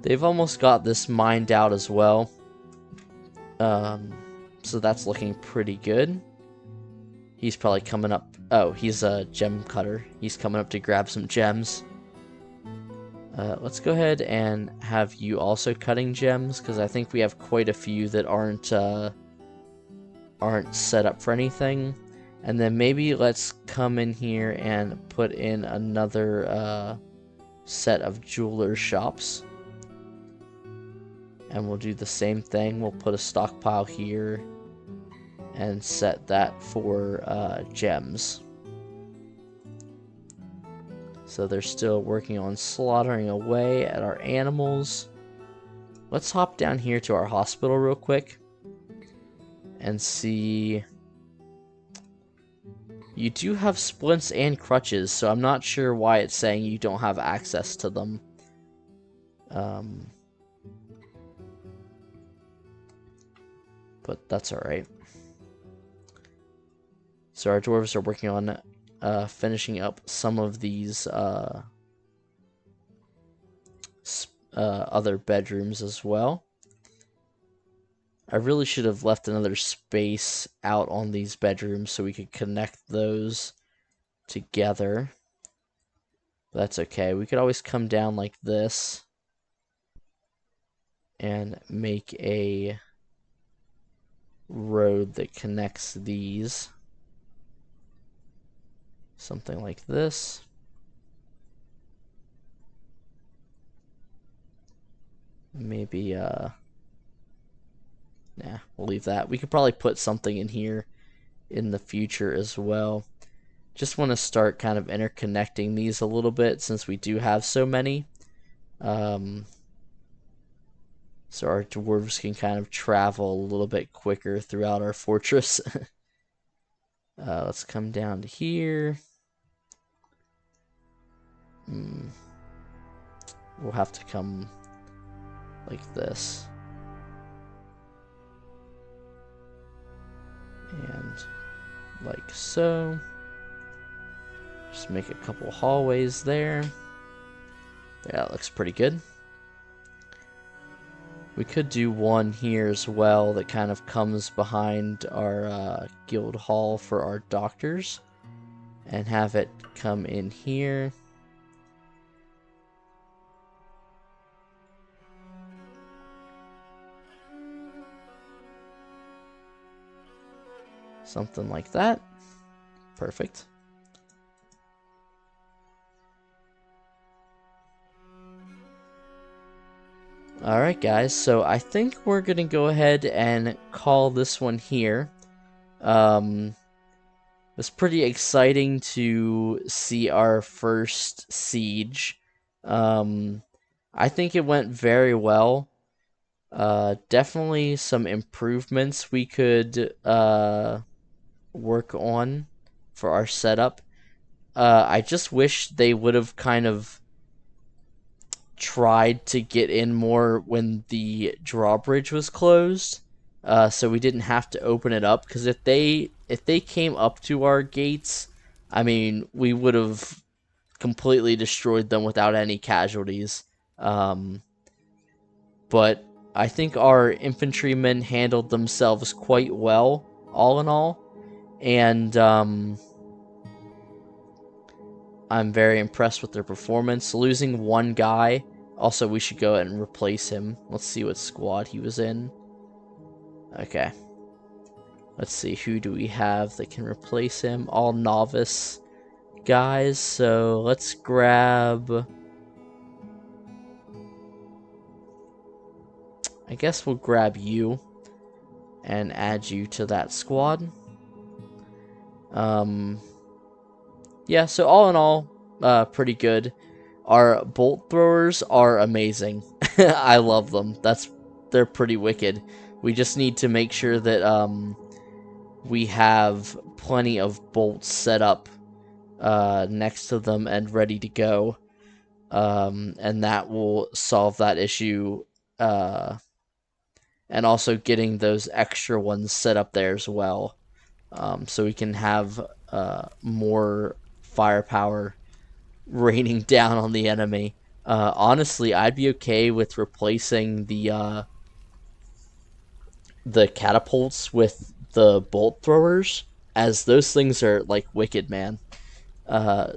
they've almost got this mined out as well. So that's looking pretty good. He's probably coming up. Oh, he's a gem cutter. He's coming up to grab some gems. Let's go ahead and have you also cutting gems, because I think we have quite a few that aren't set up for anything. And then maybe let's come in here and put in another set of jeweler shops. And we'll do the same thing. We'll put a stockpile here and set that for gems. So they're still working on slaughtering away at our animals. Let's hop down here to our hospital real quick and see. You do have splints and crutches, so I'm not sure why it's saying you don't have access to them. But that's alright. So our dwarves are working on finishing up some of these other bedrooms as well. I really should have left another space out on these bedrooms so we could connect those together. But that's okay. We could always come down like this and make a road that connects these. Something like this. Maybe, nah, we'll leave that. We could probably put something in here in the future as well. Just want to start kind of interconnecting these a little bit since we do have so many. So our dwarves can kind of travel a little bit quicker throughout our fortress. Let's come down to here. We'll have to come like this. And like so. Just make a couple hallways there. Yeah, that looks pretty good. We could do one here as well that kind of comes behind our guild hall for our doctors. And have it come in here. Something like that. Perfect. Alright guys, so I think we're gonna go ahead and call this one here. It's pretty exciting to see our first siege. I think it went very well. Definitely some improvements we could work on for our setup. I just wish they would have kind of tried to get in more when the drawbridge was closed, so we didn't have to open it up, because if they came up to our gates, I mean, we would have completely destroyed them without any casualties. But I think our infantrymen handled themselves quite well, all in all, and I'm very impressed with their performance. Losing one guy, also we should go ahead and replace him. Let's see what squad he was in. Okay. Let's see, who do we have that can replace him? All novice guys, so let's grab... I guess we'll grab you and add you to that squad. Yeah, so all in all, pretty good. Our bolt throwers are amazing. I love them. They're pretty wicked. We just need to make sure that we have plenty of bolts set up next to them and ready to go. And that will solve that issue. And also getting those extra ones set up there as well, so we can have more firepower raining down on the enemy. Honestly, I'd be okay with replacing the catapults with the bolt throwers, as those things are like wicked, man.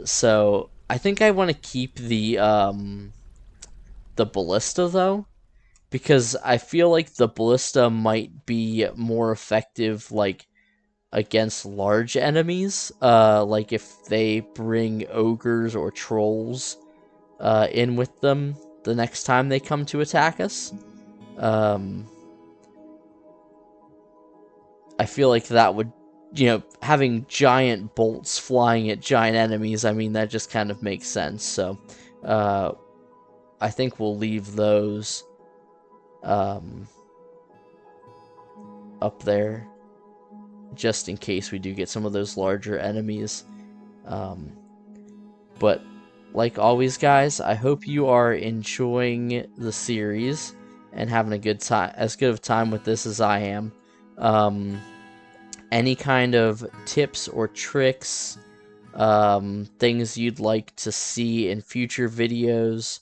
So I think I want to keep the ballista though, because I feel like the ballista might be more effective, like against large enemies. Like if they bring ogres or trolls in with them the next time they come to attack us. Um, I feel like that would, having giant bolts flying at giant enemies, I mean, that just kind of makes sense. So, uh, I think we'll leave those um, up there just in case we do get some of those larger enemies. Um, but like always, guys, I hope you are enjoying the series and having a good time, as good of time with this as I am. Any kind of tips or tricks, things you'd like to see in future videos,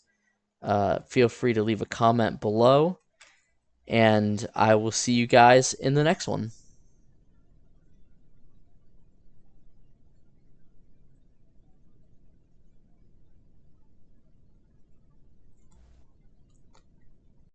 feel free to leave a comment below, and I will see you guys in the next one.